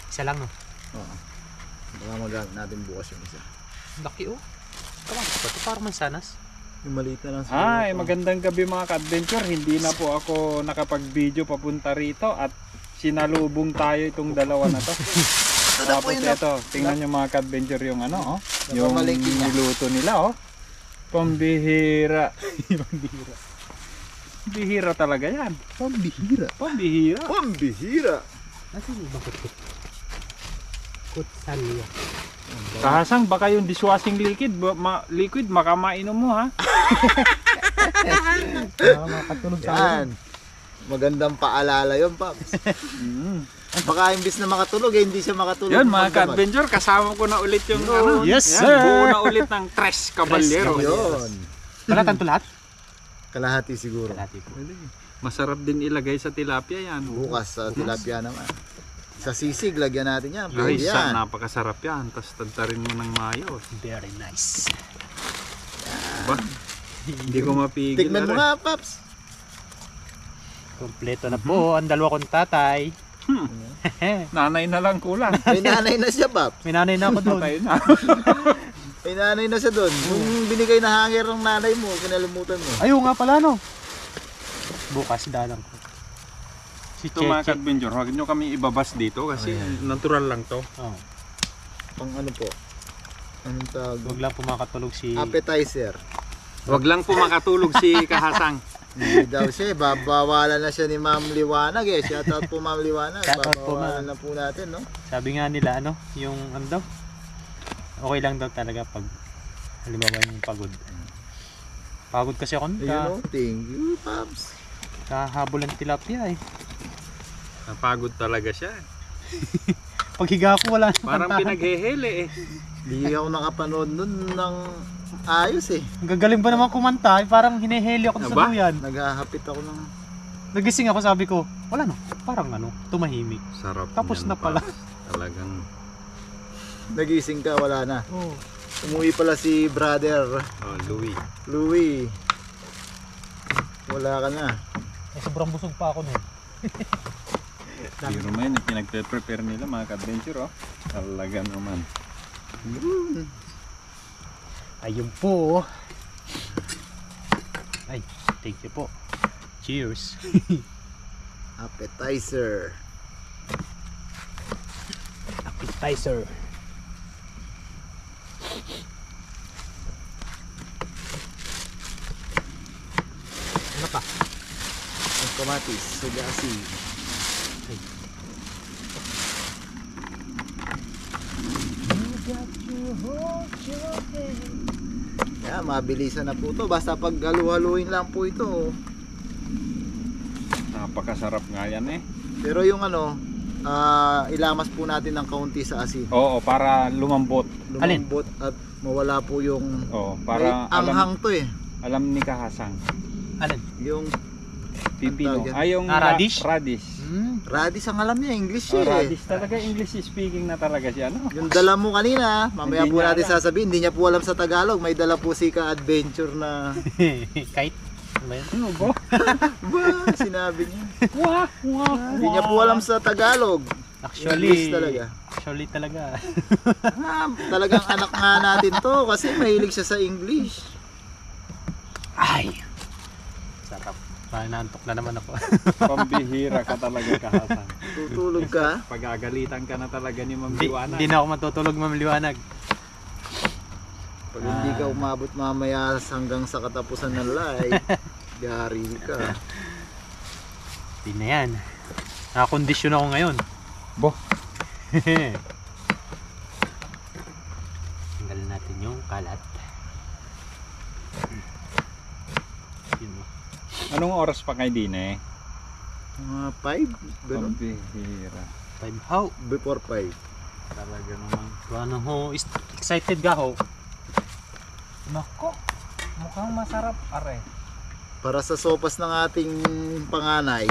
Isa lang no. Oo. Baka magamit natin bukas yung isa. Laki oh. Kamatis pa ito. Parang mansanas. Yung maliit na lang sa Magandang gabi mga ka-adventure. Hindi na po ako nakapag-video papunta rito at sinalubong tayo itong dalawa na to. Tapos ito, tingnan nyo mga ka-adventure yung ano, yung niluto nila, pambihira. Bihira talaga yan. Pambihira. Pambihira. Pambihira. Nasaan yung ibang kutkut? Kutsalya. Kahasang baka yung dishwashing liquid makamainom mo ha. Makatulog sa Yan. Magandang paalala yun, Paps. Baka imbis na makatulog, hindi siya makatulog. Yun mga ka-adventure, kasama ko na ulit yung ano. Yes, yan, sir. Buo na ulit ng Tres Caballeros. Yun. Balatan to lahat? Kalahati siguro. Kalahati po. Masarap din ilagay sa tilapia yan. Bukas sa tilapia naman. Sa sisig, lagyan natin yan. Ay, Pwede yan. napakasarap yan. Tapos tagtarin mo ng mayo. Very nice. Ba? Hindi ko mapigil. Tikman mo nga, Paps. Kompleto na po ang dalawa kong tatay. Nanay na lang kulang. May nanay na siya, Paps. May nanay na ako doon. Patay na. May nanay na siya doon. Yung binigay na hanger ng nanay mo, kinalimutan mo. Ayaw nga pala no. Bukas dalang ko. Si Ito mga ka-adventure, huwag nyo kami ibabas dito kasi natural lang to. Oh. Pang ano po? Anong tawag? Huwag lang po makatulog si... Appetizer. Huwag lang po makatulog si Kahasang. Hindi daw siya, babawalan na siya ni Ma'am Liwanag eh. Shoutout po Ma'am Liwanag. Shoutout po, Babawalan Ma'am. na po natin, no? Sabi nga nila ano, yung ano daw. Okay lang daw talaga pag halimbawa yung pagod. Pagod kasi ako You know, thank you, Paps. kahabol ng tilapia eh. Napagod talaga siya. Pag higa ko wala na Parang kantahan. pinaghehele eh. Hindi ako nakapanood nun ng ayos eh. Ang gagaling ba naman kumanta? Parang hiniheli ako sa Aba? duyan. Naghahapit ako ng... Nagising ako, sabi ko, wala no, parang ano, tumahimik. Sarap Tapos niyan, na pala. Paps. Talagang Nagising ka, wala na. Oh. Umuwi pala si brother Louie. Louie. Wala ka na. Eh, sobrang busog pa ako nun. Biro mo yun, pinagpe-prepare nila mga ka-adventure oh. Talaga naman. Yun. Ayun po. Ay, thank you po. Cheers. Appetizer. Appetizer. Ano pa? Ang kamatis, sugasi. Ay. Kaya mabilisan na po to. Basta pag halu-haluin lang po ito. Napakasarap nga yan eh. Pero yung ano, ilamas po natin ng kaunti sa asin. Oo, para lumambot. Lumambot at mawala po yung... Oo, May para anghang to eh. alam ni Kahasang. Alin? Yung Pipino. Ang tawag yan? Ay, yung Radish? radish. radish ang alam niya, English Oh, eh. radish talaga, English speaking na talaga siya, no? Yung dala mo kanina, mamaya Hindi po niya natin alam. sasabihin, hindi niya po alam sa Tagalog. May dala po si ka-adventure na... Kite? Ano ba yun? Ano ba? Ba, sinabi niya. Wah, wah, Hindi niya po alam sa Tagalog. English talaga. Actually talaga. Talagang anak nga natin to kasi mahilig siya sa English. Ay! Sarap. Parang naantok na naman ako. Pambihira ka talaga, Kahasang. Tutulog ka. Pagagalitan ka na talaga ni Ma'am Hindi Liwanag. na ako matutulog, Ma'am Liwanag. Pag hindi ka umabot mamaya hanggang sa katapusan ng live, yari ka. Hindi na yan. Nakakondisyon ako ngayon. Bo. Tanggalin natin yung kalat. Yun mo. Anong oras pa kayo din eh? Mga 5, ganun. Pambihira. 5 how? Before 5. Talaga naman. Ano ho? Excited ka ho? Nako, mukhang masarap, are. Para sa sopas ng ating panganay.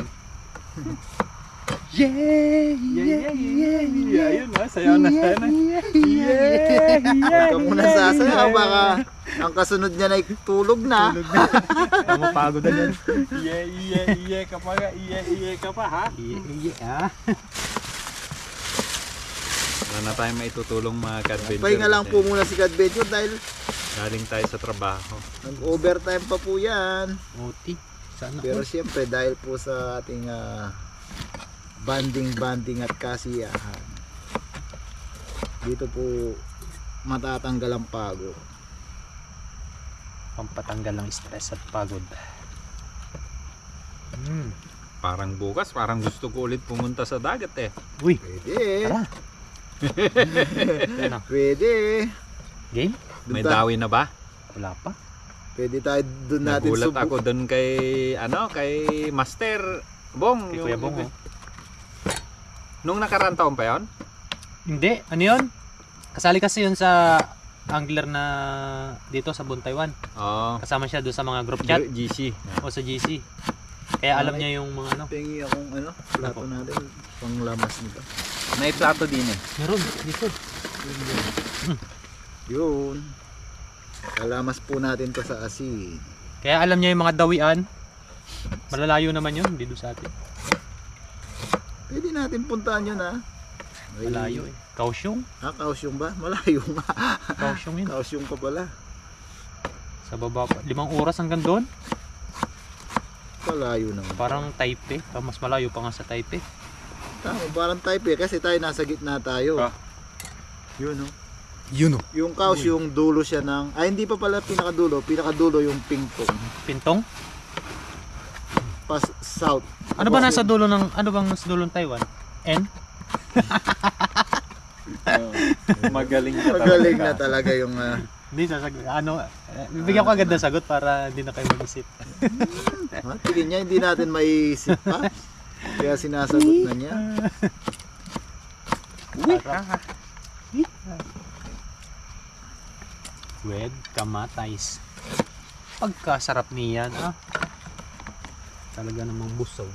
Yeah! Ayun na, sayaw na tayo na. Yeah! Huwag ka muna sasayaw, baka ang kasunod niya ay tulog na. Ano mo pagod na yan? Yeah ka pa nga, yeah ka pa ha? Yeah. Wala na tayong maitutulong mga ka-adventure. Pahinga lang po muna si Adventure dahil Galing tayo sa trabaho. nag-overtime pa po yan. Oti. Sana Pero siyempre dahil po sa ating banding at kasiyahan, dito po matatanggal ang pagod. pampatanggal ng stress at pagod. Parang bukas, parang gusto ko ulit pumunta sa dagat eh. Uy, Pwede. tara. Ano? Pwede. Game? Dun May ta- dawi na ba? Wala pa. Pwede tayo doon natin Nagulat ako doon kay kay Master Bong. Kay Kuya Bong, oh. Nung nakaraan taon pa 'yon? Hindi, ano yun? Kasali kasi yun sa angler na dito sa Buntaywan. Oo. Kasama siya doon sa mga group chat GC. o sa GC. Kaya alam niya yung mga ano. Pengi akong plato natin pang lamas nito. May plato din eh. Meron, dito. Yun. Kalamas po natin to sa asin. Kaya alam niya yung mga dawian. Malalayo naman yun, hindi doon sa atin. Pwede natin puntahan yun ha. Ay, Malayo eh. Kausyong. Kausyong ba? Malayo nga. Kausyong yun. Kausyong pa pala. Sa baba pa. 5 oras hanggang doon. Malayo naman. Parang Taipei. Mas malayo pa nga sa Taipei. Tama, parang type eh. Kasi tayo nasa gitna tayo. Ah. Yun oh. Yun o. Yung kausyong dulo siya ng... Ay hindi pa pala pinakadulo. Pinakadulo yung pingpong. Pintong? Pas south. Ano ba nasa dulo ng... Ano bang nasa dulo ng Taiwan? N? Magaling ka Magaling na talaga. talaga yung... Hindi, sasagot. Ano? Bibigyan ko agad ng sagot para hindi na kayo mag-isip. tingin niya hindi natin maiisip pa. Kaya sinasagot na niya. with kamatais. Pagkasarap niyan, talaga namang busog.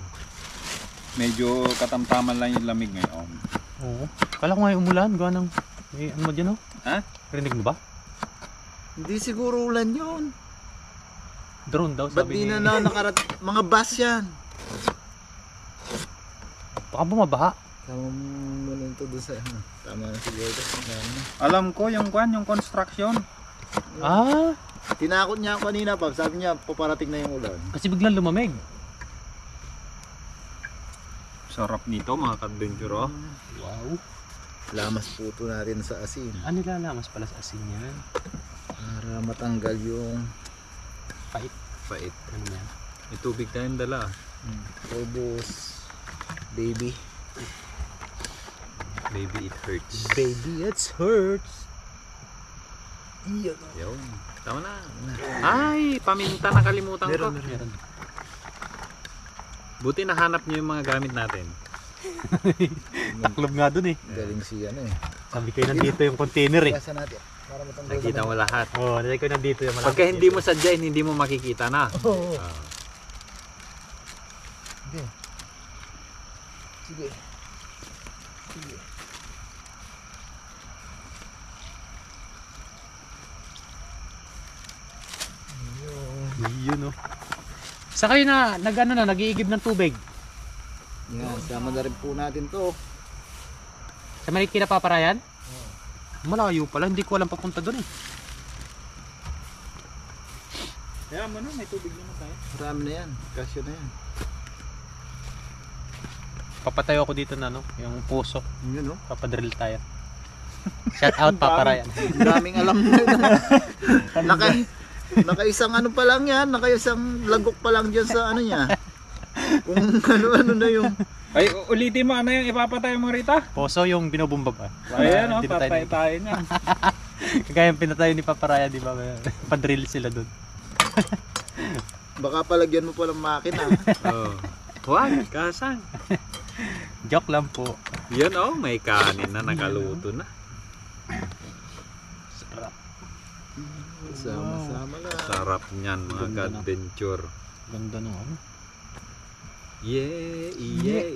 Medyo katamtaman lang yung lamig ngayon. Oo. Kala ko ngayon umulan, gawa ng, ano mo dyan, oh? Ha? Rinig mo ba? Hindi siguro ulan yun. Drone daw, Ba't sabi di ni... na nakarat... Mga bus yan. Baka bumabaha. Tama mo nun to doon sa... Tama na siguro. Alam ko yung construction. Tinakot niya ako kanina pa. Sabi niya paparating na yung ulan. Kasi biglang lumamig. Sarap nito mga ka-adventure, oh. Wow. Lamas puto natin sa asin. Ano nilalamas pala sa asin yan? Para matanggal yung Pait. pait. Ano yan? May tubig tayong dala. Ubos. Baby. Baby, it hurts. Baby, it hurts. Iyan. Yun. Tama na. Ay, paminta, nakalimutan ko. Meron. Buti nahanap niyo yung mga gamit natin. Taklob nga dun eh. Galing si ano eh. Sabi ko nandito yung container eh. Kasa natin. Para matanggal. Nakita mo lahat. Oo, sabi ko nandito yung malaki. Pagka hindi mo sadyain, hindi mo makikita na. Oo. Ah. Sige. Sige. Sige. Yun oh. Sa kayo na, nag-iigib ng tubig. Yan, sama na rin po natin to. Sa maliit kinapaparayan? Malayo pala, hindi ko alam papunta doon eh. Kaya mo na, may tubig naman tayo. Marami na yan. Kasyo na yan. Papatayo ako dito na yung puso. Yun o. Papadrill tayo. Shout out Paparayan. Ang daming alam nyo na. Nakaisang ano pa lang yan. Nakaisang lagok pa lang dyan sa ano niya. Kung ano-ano na yung... Ay, ulitin mo, ano yung ipapatay mo rito? Puso yung binubumba pa. Ayan, oh, Di ba patay tayo na. Kaya yung pinatayo ni Paparayan, di ba? Padrill sila doon. Baka palagyan mo pa ng makina. Oh. Huwag, kasang. Joke lang po. Yan oh, may kanin na nakaluto na. Sarap. Sama-sama lang. Sarap niyan mga Ganda na. ka-adventure. Ganda nung ano. Yeah, yeah.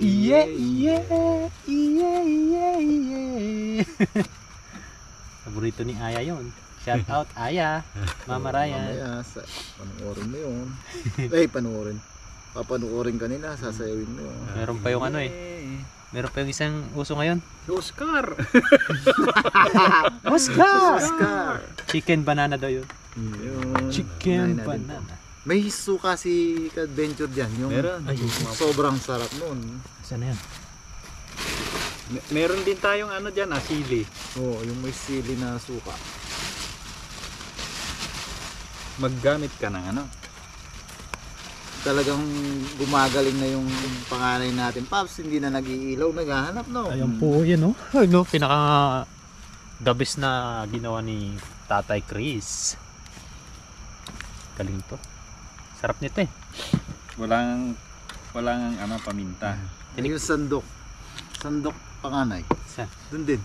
Paborito ni Aya yun. Shout out Aya. Mama Ryan. Mamaya, panuorin mo yun. Ay, panuorin. Papanuorin ka nila, sasayawin mo yun. Meron pa yung ano eh. Meron pa yung isang uso ngayon. Oscar! Oscar! Chicken banana daw yun. Yun. Chicken Unahin natin banana. to. May suka si Adventure dyan. Yung Meron. Ay, sobrang sarap nun. saan na yan? Meron din tayong ano dyan, sili. Oo, yung may sili na suka. Maggamit ka ng ano. Talagang gumagaling na yung panganay natin. Paps, hindi na nag-iilaw, naghahanap no. Ayan po yun oh. Ano, pinaka the best na ginawa ni Tatay Chris. Galing to. Sarap nito eh. Walang ano, paminta. Yung sandok. Sandok panganay. Saan? Doon din.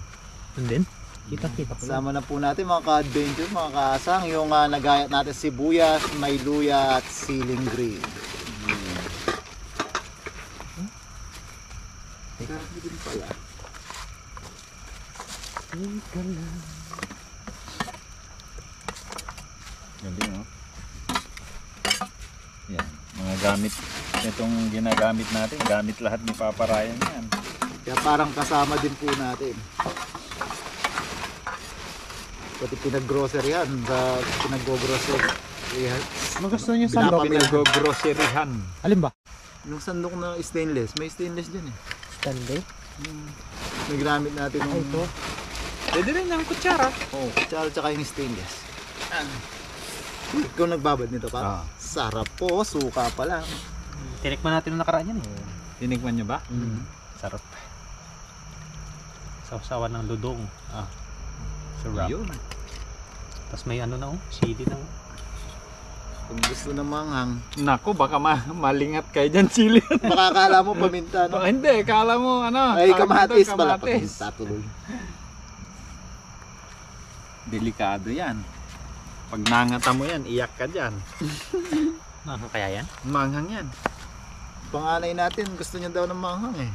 Doon din? Kita-kita ko lang. Sama na po natin mga ka-adventure, mga kaasang. Yung nagayat natin sibuyas, may luya at siling green. Sarap din pala. Galing oh. Yan, mga gamit. Itong ginagamit natin, gamit lahat ni Paparayan yan. Kaya parang kasama din po natin. Pati pinag-groceryhan, pinag-groceryhan. Ano gusto niyo sandok? Pinag-groceryhan. Alin ba? Yung sandok na stainless, may stainless dyan eh. Stanley? May ginamit natin yung... ito. Pwede rin ang kutsara. Oo, tsaka yung stainless. Ikaw nagbabad nito pa? Sarap po, suka pa lang. Tinikman natin nung nakaraan yan eh. Tinikman nyo ba? Sarap. Sausawan ng ludong. Sarap. Yun. Tapos may ano na oh, sili na oh. Kung gusto na manghang, Naku, baka malingat kayo dyan, sili. baka akala mo paminta, no? Hindi, kala mo ano. Ay, tawag kamatis dito, pala. kamatis. Paminta tuloy. Delikado yan. Pag nangata mo yan, iyak ka dyan. Kaya yan? Manghang yan. Panganay natin, gusto niya daw ng manghang eh.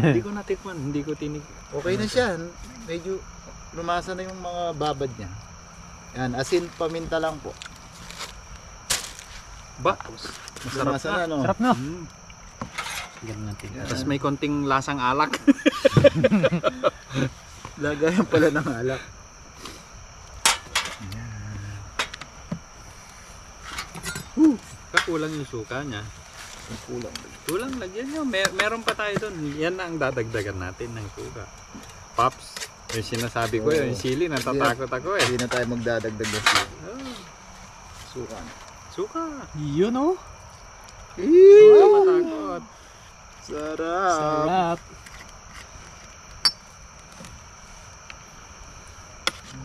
Hindi ko natikman, hindi ko tinik. Okay na siya. Medyo lumasa na yung mga babad niya. Yan, asin, paminta lang po. Ba? Masarap Lumasa na, no? Sarap no? Mm. Ganun natin. Tapos may konting lasang alak. Lagayan pala ng alak. Kakulang yung suka niya. Kulang. Kulang, lagyan nyo. Meron pa tayo doon. Yan na ang dadagdagan natin ng suka. Pops, yung sinasabi ko yung sili, natatakot ako eh. Hindi na tayo magdadagdag ng suka. Oh, Suka. suka. Yun oh. Suka matakot. Sarap. Sarap.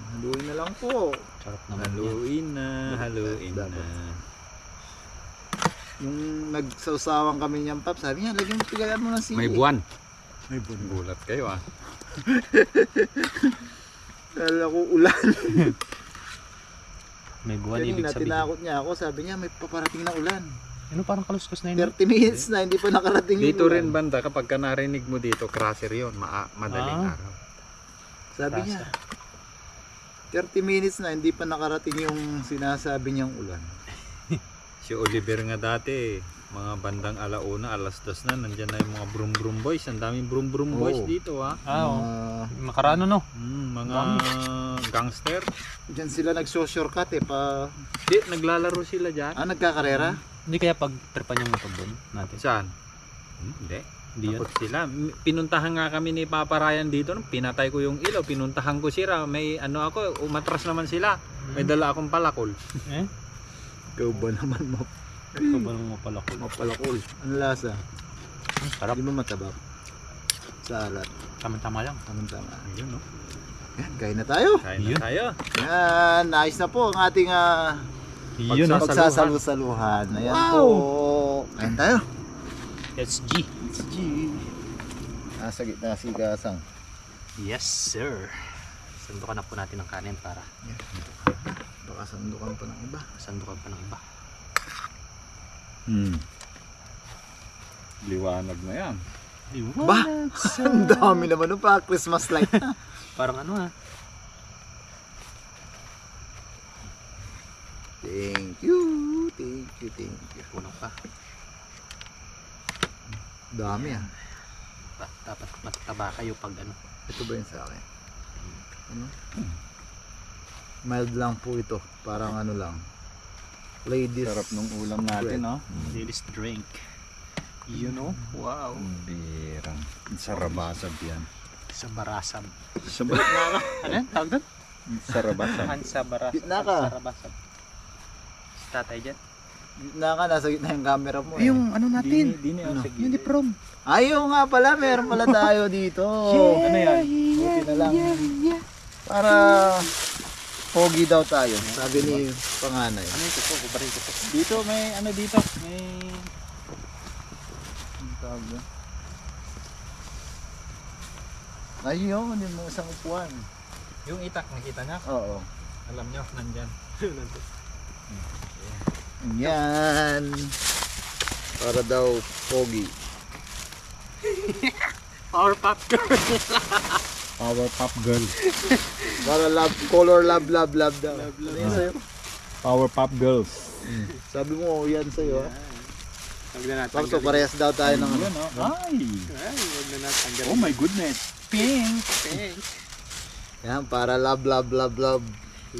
Haluin na lang po. Sarap naman yan. Haluin na, haluin na. Dapat. Yung nagsawsawan kami niyan, Pap, sabi niya, lagyan mo pigayan mo ng sili. May buwan. May buwan. Gulat kayo ah. Kala ko ulan. May buwan ibig Kanina, sabihin. tinakot niya ako, sabi niya, may paparating na ulan. Ano parang kaluskos na yun? 30 minutes na, hindi pa nakarating yung Dito ulan. rin banda, kapag ka narinig mo dito, crusher yun, madaling araw. Sabi niya, 30 minutes na, hindi pa nakarating yung sinasabi niyang ulan. Si Oliver nga dati, mga bandang alauna, alas 2 na, nandyan na yung mga brum brum boys. Ang daming brum brum boys Oo. dito ha. Makarano no? Mga gangster. Diyan sila nagso-shortcut eh, Di, naglalaro sila dyan. nagkakarera. Hindi kaya pag tripan yung motor doon natin? Saan? Hindi. Hindi yun. Takot sila. Pinuntahan nga kami ni Papa Ryan dito. Nung pinatay ko yung ilaw, pinuntahan ko sila. May ano ako, umatras naman sila. May dala akong palakol. Eh? Ikaw ba naman Ito ba naman pala ko? mapalakol? Ano lasa? Sarap. Hindi mo matabak. Sa alat. Tama-tama lang. Tama-tama. Ayun no. Yan, kain na tayo. Kain Yun. na tayo. Yan, nice na po ang ating Yun Pagsasaluhan. pagsasalu-saluhan. Ayan Wow! po. Kain tayo. That's G. G. Nasa gitna si Gasang. Yes sir. Sandukan na po natin ng kanin para Baka sandukan pa ng iba. sandukan pa ng iba. Liwanag na yan. Ba? Ang dami naman pa. Christmas light na. Parang ano ha? Thank you. Thank you. Thank you. Puno pa. Dami ah. Dapat mataba kayo pag ano. Ito ba yun sa akin? Ano? Mild lang po ito. Parang ano lang. Ladies. Sarap nung ulam natin no. Ladies drink. You know? Wow. Birang. Sarabasab yan. Sa barasab. Gitna ka. Ano yan? Tawag doon? Sarabasab. Hansa barasab. Gitna ka. Sarabasab. Tatay dyan. Gitna ka. Nasa gitna yung camera mo. Yung ano natin. Dini Ano? sa Yung di prom. Ayaw nga pala. Meron pala tayo dito. Ano yan? Buti na lang. Para pogi daw tayo. Sabi ni panganay. Ano yung kuto? Kubarin kuto. Dito may ano dito. May Tawag na. Ayun, yung mga isang upuan. yung itak nakita niya. Oo. Alam niyo nandiyan. Yan. Para daw pogi. Power pop girl. Power Pop Girl. Para love, color love daw. Ano yun sa'yo? Power Pop Girls. Sabi mo, yan sa'yo. Huwag na natin. Tapos parehas daw tayo ng ano. Yun, no? Ay! Ay, huwag na natin. Oh my goodness! Pink! Pink. Yan, para love. Love,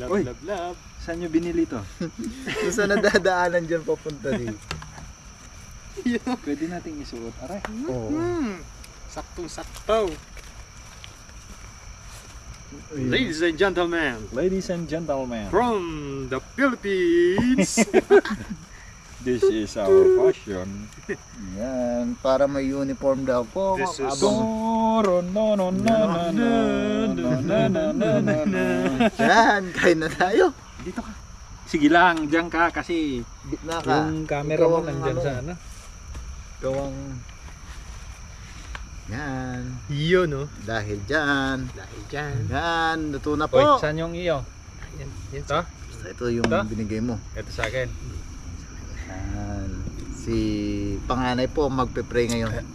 Uy. love, love. Saan nyo binili to? Kung saan nadadaanan dyan papunta dito. Pwede nating isuot. Aray. Oo. Saktong-sakto. Ladies and gentlemen, Ladies and gentlemen, from the Philippines. this is our fashion. Yan, para may uniform daw po. This is- Abang. No, no, no, no, no, no, no, no, no, no, no. Yan, kain na tayo. Dito ka. Sige lang, diyan ka kasi Gitna ka. yung camera Ikaw mo ang nandyan ano. sa ano. Gawang... Yan. Yun, no? Dahil dyan. Dahil dyan. Yan, luto na Uy, po. saan yung iyo? Yan, yan. Ito? ito yung Ito? binigay mo. Ito sa akin. Yan. Si panganay po magpe-pray ngayon. Yan.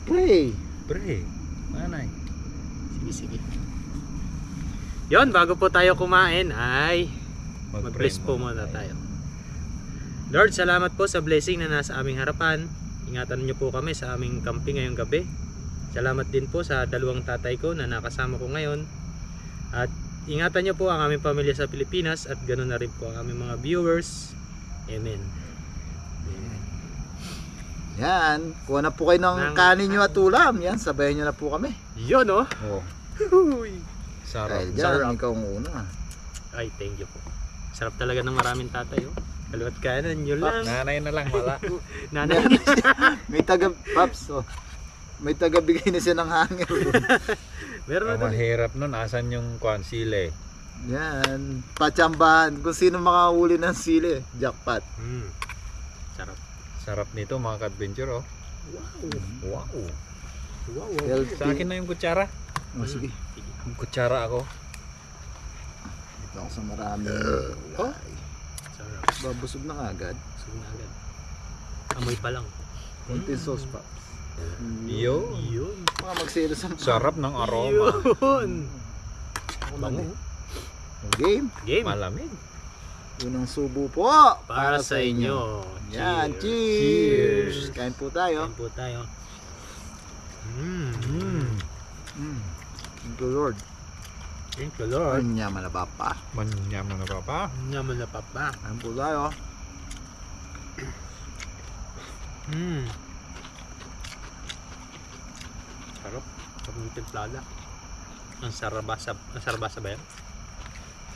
Pray. Pre. Manay. Sige. Yon, bago po tayo kumain ay mag-bless po muna tayo. Lord, salamat po sa blessing na nasa aming harapan. Ingatan niyo po kami sa aming camping ngayong gabi. Salamat din po sa dalawang tatay ko na nakasama ko ngayon. At ingatan niyo po ang aming pamilya sa Pilipinas at ganoon na rin po ang aming mga viewers. Amen. Yan. Kuha na po kayo ng kanin nyo at ulam. Yan, sabayan nyo na po kami. Yon oh. Oh. Sarap. Dahil dyan, Sarap. ikaw ang una. Ay, thank you po. Sarap talaga ng maraming tatay oh. Kaliwat kanan, yun lang. Nanay na lang, wala. Nanay. May taga, Paps, oh. May taga bigay na siya ng hanger. Meron na Ang doon. mahirap nun, asan yung sile? Yan. Patsambahan. Kung sino makahuli ng sili. Jackpot. Sarap. Sarap nito mga ka-adventure, oh. Wow. Healthy. Sa akin na yung kutsara. Oh, sige. Yung kutsara ako. Ito ako sa marami. Oh. Sarap. Babusog na agad. Gusto na agad. Amoy pa lang. Konting sauce pa. Yo. Yun. Mga magsilo sa Sarap ng aroma. Yun. Bango. Game. Game. Malamig. Unang subo po. Para sa inyo. Yan. Cheers. Cheers. Kain po tayo. Kain po tayo. Thank you, Lord. Thank you, Lord. Anya malabapa. Manyaman na pa. Naman na papa. Kain po tayo. Sarap. Sarap ng templada. Ang sarabasa. Ang sarabasa ba yan?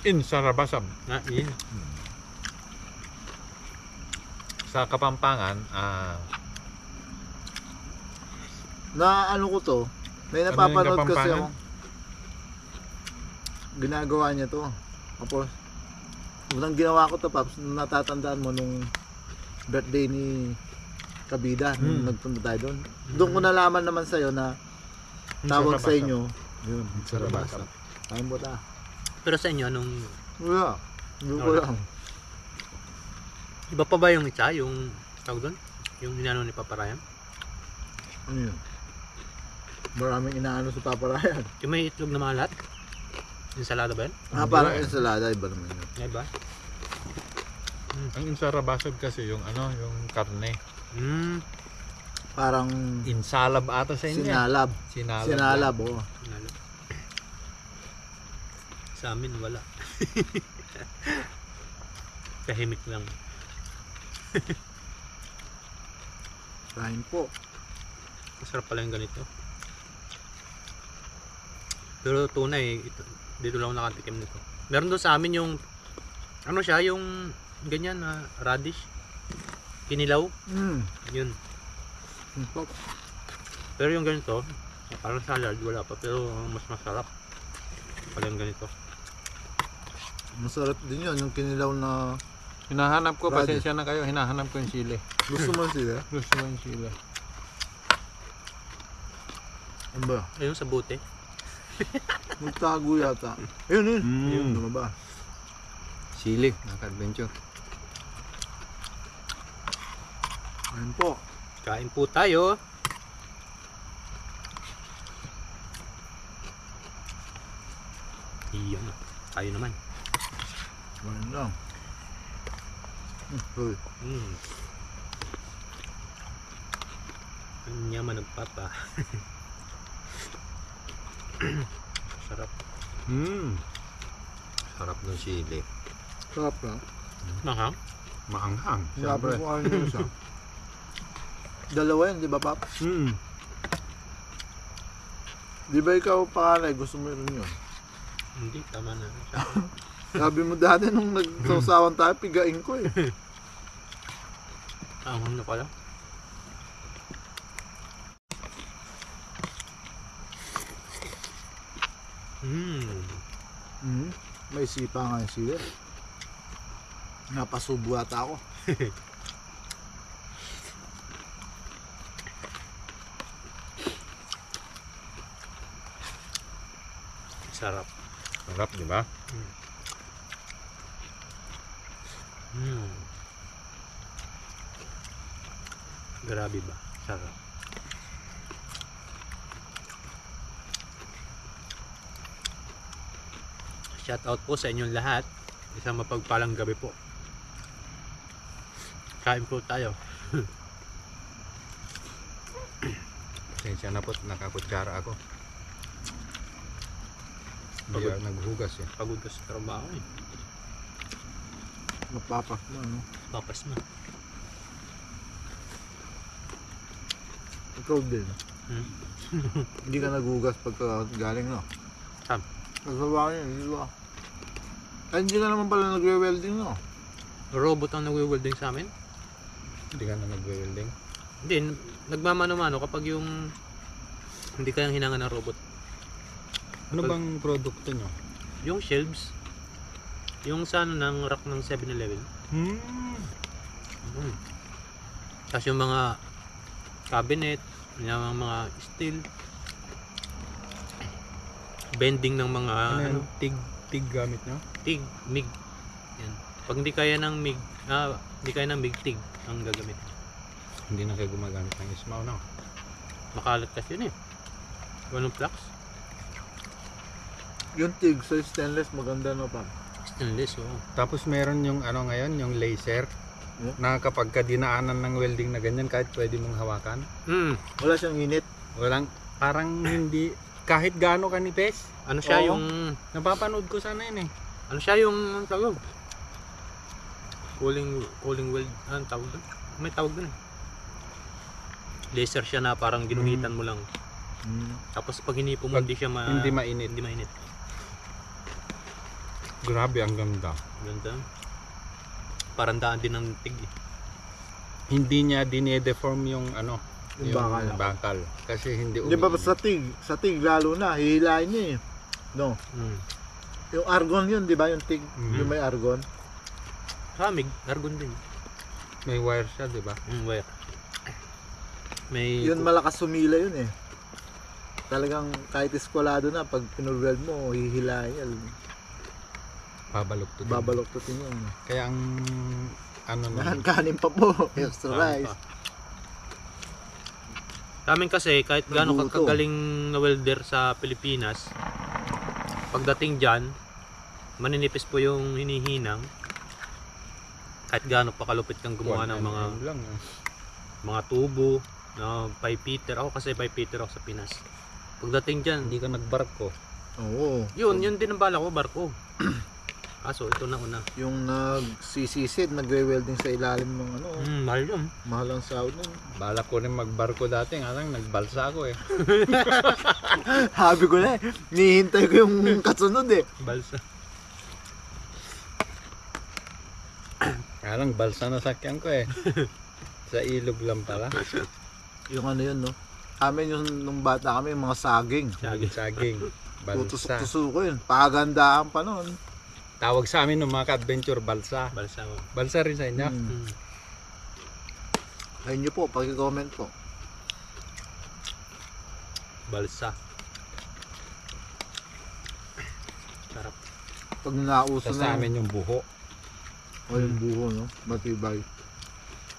Insarabasab. Yun. Sa Kapampangan, Na ano ko to, may Ano yung napapanood kasi Kapampangan? ako. Ginagawa niya to. Tapos, unang ginawa ko to, Paps, natatandaan mo nung birthday ni Kabida, nung nagpunta tayo doon. Doon ko nalaman naman sa'yo na tawag sa inyo, yun, sarabasa. Kain mo ta. Pero sa inyo, anong... Wala, hindi ko Wala. lang. Iba pa ba yung isa? Yung... Tawag doon? Yung inano ni Papa Ryan? Ano yun? Maraming inaano sa Papa Ryan. Yung may itlog na malat? Ensalada ba yan? Parang ensalada, iba naman yun. Iba? ang insarabasab kasi yung yung karne. Parang Insalab ata sa inyo. sinalab. Sinalab. Sinalab, oo. Sinalad. Sa amin, wala. Tahimik lang. Kain po. Masarap pala yung ganito. Pero tunay, dito lang ako nakatikim nito. Meron doon sa amin yung ano siya, yung ganyan na radish. Kinilaw. Yun. Pero yung ganito, parang salad, wala pa. Pero mas masarap pala yung ganito. Masarap din yun, yung kinilaw na... Hinahanap ko, Radish. pasensya na kayo, hinahanap ko yung sili. Gusto mo sila? Gusto ko yung sili. Ano ba? Ayun sa bote. Magtago yata. Ayun, yun. Yun, ano ba? Sili, naka-adventure. Ayun po. Kain po tayo. Iyon. Tayo naman. Ayun lang. Uy. Ang yaman ng papa. Sarap. Sarap ng sili. Sarap na. Mahang. Maanghang. Sabi ko ano yun siya. Dalawa yun, di ba, Pap? Di ba ikaw pangalay, gusto mo rin yun? Hindi, tama na. Sabi mo dati nung nagsawsawan tayo, pigain ko eh. Ahang na pala. May sipa nga yung sila. Napasubo ata ako. Sarap. Sarap, di ba? Grabe ba? Sarap. Shout out po sa inyong lahat. Isang mapagpalang gabi po. Kain po tayo. Pasensya na po, nakakutsara ako. Hindi Pagod. ako naghugas eh. Pagod ka sa trabaho eh. Mapapak mo, ano? Papas na. Ikaw din. Hmm? Hindi ka nagugas pagka galing, no? Sam. Nagsawa yun, hindi ba? Ay, hindi ka naman pala nagwe-welding, no? Robot ang nagwe-welding sa amin? Hindi ka na nagwe-welding. Hindi, nagmamano-mano kapag yung hindi kayang hinangan ng robot. Ano bang produkto nyo? Yung shelves, yung sa ano ng rack ng 7-Eleven. Tapos yung mga cabinet, yung mga steel, bending ng mga Ano ano, yung tig gamit nyo? TIG, MIG. Yan. Pag hindi kaya ng MIG, hindi kaya ng MIG, TIG ang gagamit. Hindi na kayo gumagamit ng ismaw, no? Makalat kasi yun eh. Walang flux. Yung TIG sa stainless, maganda, no, pa? Stainless, oo. Tapos meron yung ano ngayon, yung laser. Yeah. Na kapag ka dinaanan ng welding na ganyan, kahit pwede mong hawakan. Wala siyang init. Walang, parang hindi, kahit gaano kanipes. Ano siya Oo. yung, Napapanood ko sana yun eh. ano siya yung, ang tawag? Cooling weld, anong tawag doon? May tawag doon eh. Laser siya na parang ginuhitan mo lang. Tapos pag hinipo mo, Pag hindi siya hindi mainit. Hindi mainit. Grabe, ang ganda. Ganda. Parang daan din ng TIG eh. Hindi niya dinedeform yung ano, Yung bakal. bakal. Kasi hindi Di ba umiinit. sa TIG lalo na, hihilahin niya eh. No? Yung argon yun, di ba? Yung TIG, yung may argon. Sa MIG, argon din. May wire siya, di ba? Wire. May Yun malakas sumila yun eh. Talagang kahit eskwalado na, pag pinurweld mo, hihilahin yan. Babaluktot. Babaloktotin yun. Kaya ang ano na, Kanin pa po, extra rice. Sa amin kasi, kahit gaano Nagluto. kagaling na welder sa Pilipinas, pagdating dyan, maninipis po yung hinihinang. Kahit gaano pa kalupit kang gumawa ng mga lang, mga tubo, na 5 meter. Ako kasi 5 meter ako sa Pinas. Pagdating dyan, hindi ka nagbarko. Oo. yun din ang bala ko, barko. Kaso ito na una. Yung nagsisisid, nagwe-welding sa ilalim ng ano. Mahal yun. Mahal ang sahod nun. Balak ko rin magbarko dati, nga lang nagbalsa ako eh. Habi ko na eh. Nihintay ko yung kasunod eh. Balsa. Nga lang balsa na sakyan ko eh. Sa ilog lang pala. Yung ano yun, no? Amin yung nung bata kami, yung mga saging. Saging. Balsa. Tutusok-tusok ko yun. Pagandaan pa nun. Tawag sa amin ng mga ka-adventure, balsa. Balsa. Balsa rin sa inyo. Ayun nyo po, pag-comment po. Balsa. Sarap. Pag nauso Sa na amin yung buho. o yung buho, no? Matibay.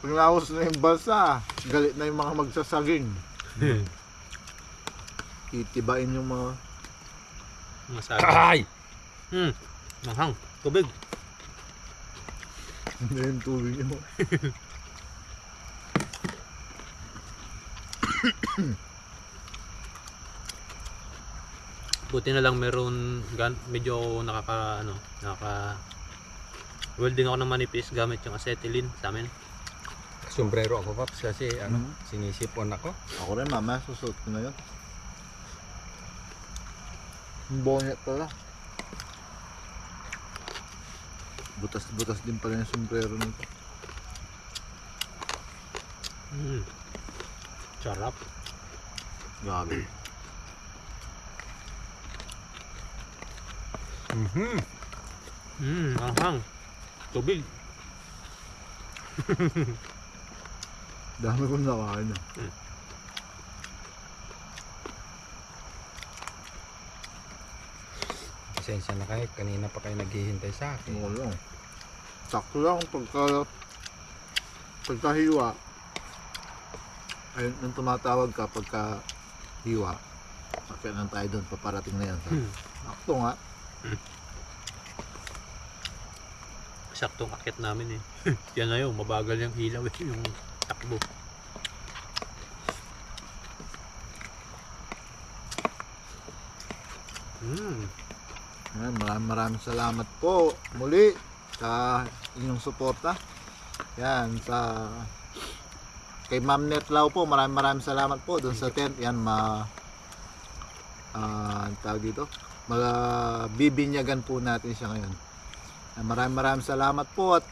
Pag nauso na yung balsa, galit na yung mga magsasaging. Itibain yung mga... Masabi. Ay! Mahang. Tubig. Hindi yung tubig nyo. Buti na lang meron medyo nakaka welding ako ng manipis gamit yung acetylene sa amin. Sombrero ako, Paps, kasi ano, sinisipon ako. Ako rin, mamaya susuot ko na yun. Yung bonnet pala. Butas-butas din pala yung sombrero nito. Sarap. Grabe. Mahang. Tubig. Dami kong nakain na. Pasensya na kayo, kanina pa kayo naghihintay sa akin. Oo. Sakto lang pagkahiwa. Ayun, nung tumatawag ka pagka hiwa. Sakyan lang tayo doon, paparating na yan. Sakto nga. Saktong akit namin eh. Yan na yun, mabagal yung hilaw eh, yung takbo. Ayan, maraming salamat po muli sa inyong suporta. Yan, kay Ma'am Netlaw po, maraming salamat po doon sa tent. Yan, tawag dito, bibinyagan po natin siya ngayon. Maraming salamat po at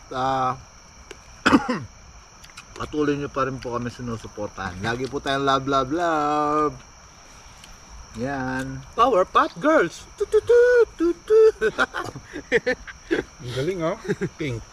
patuloy nyo pa rin po kami sinusuportahan. Lagi po tayong love. Yan. Power Pot Girls! Ang galing oh. Pink.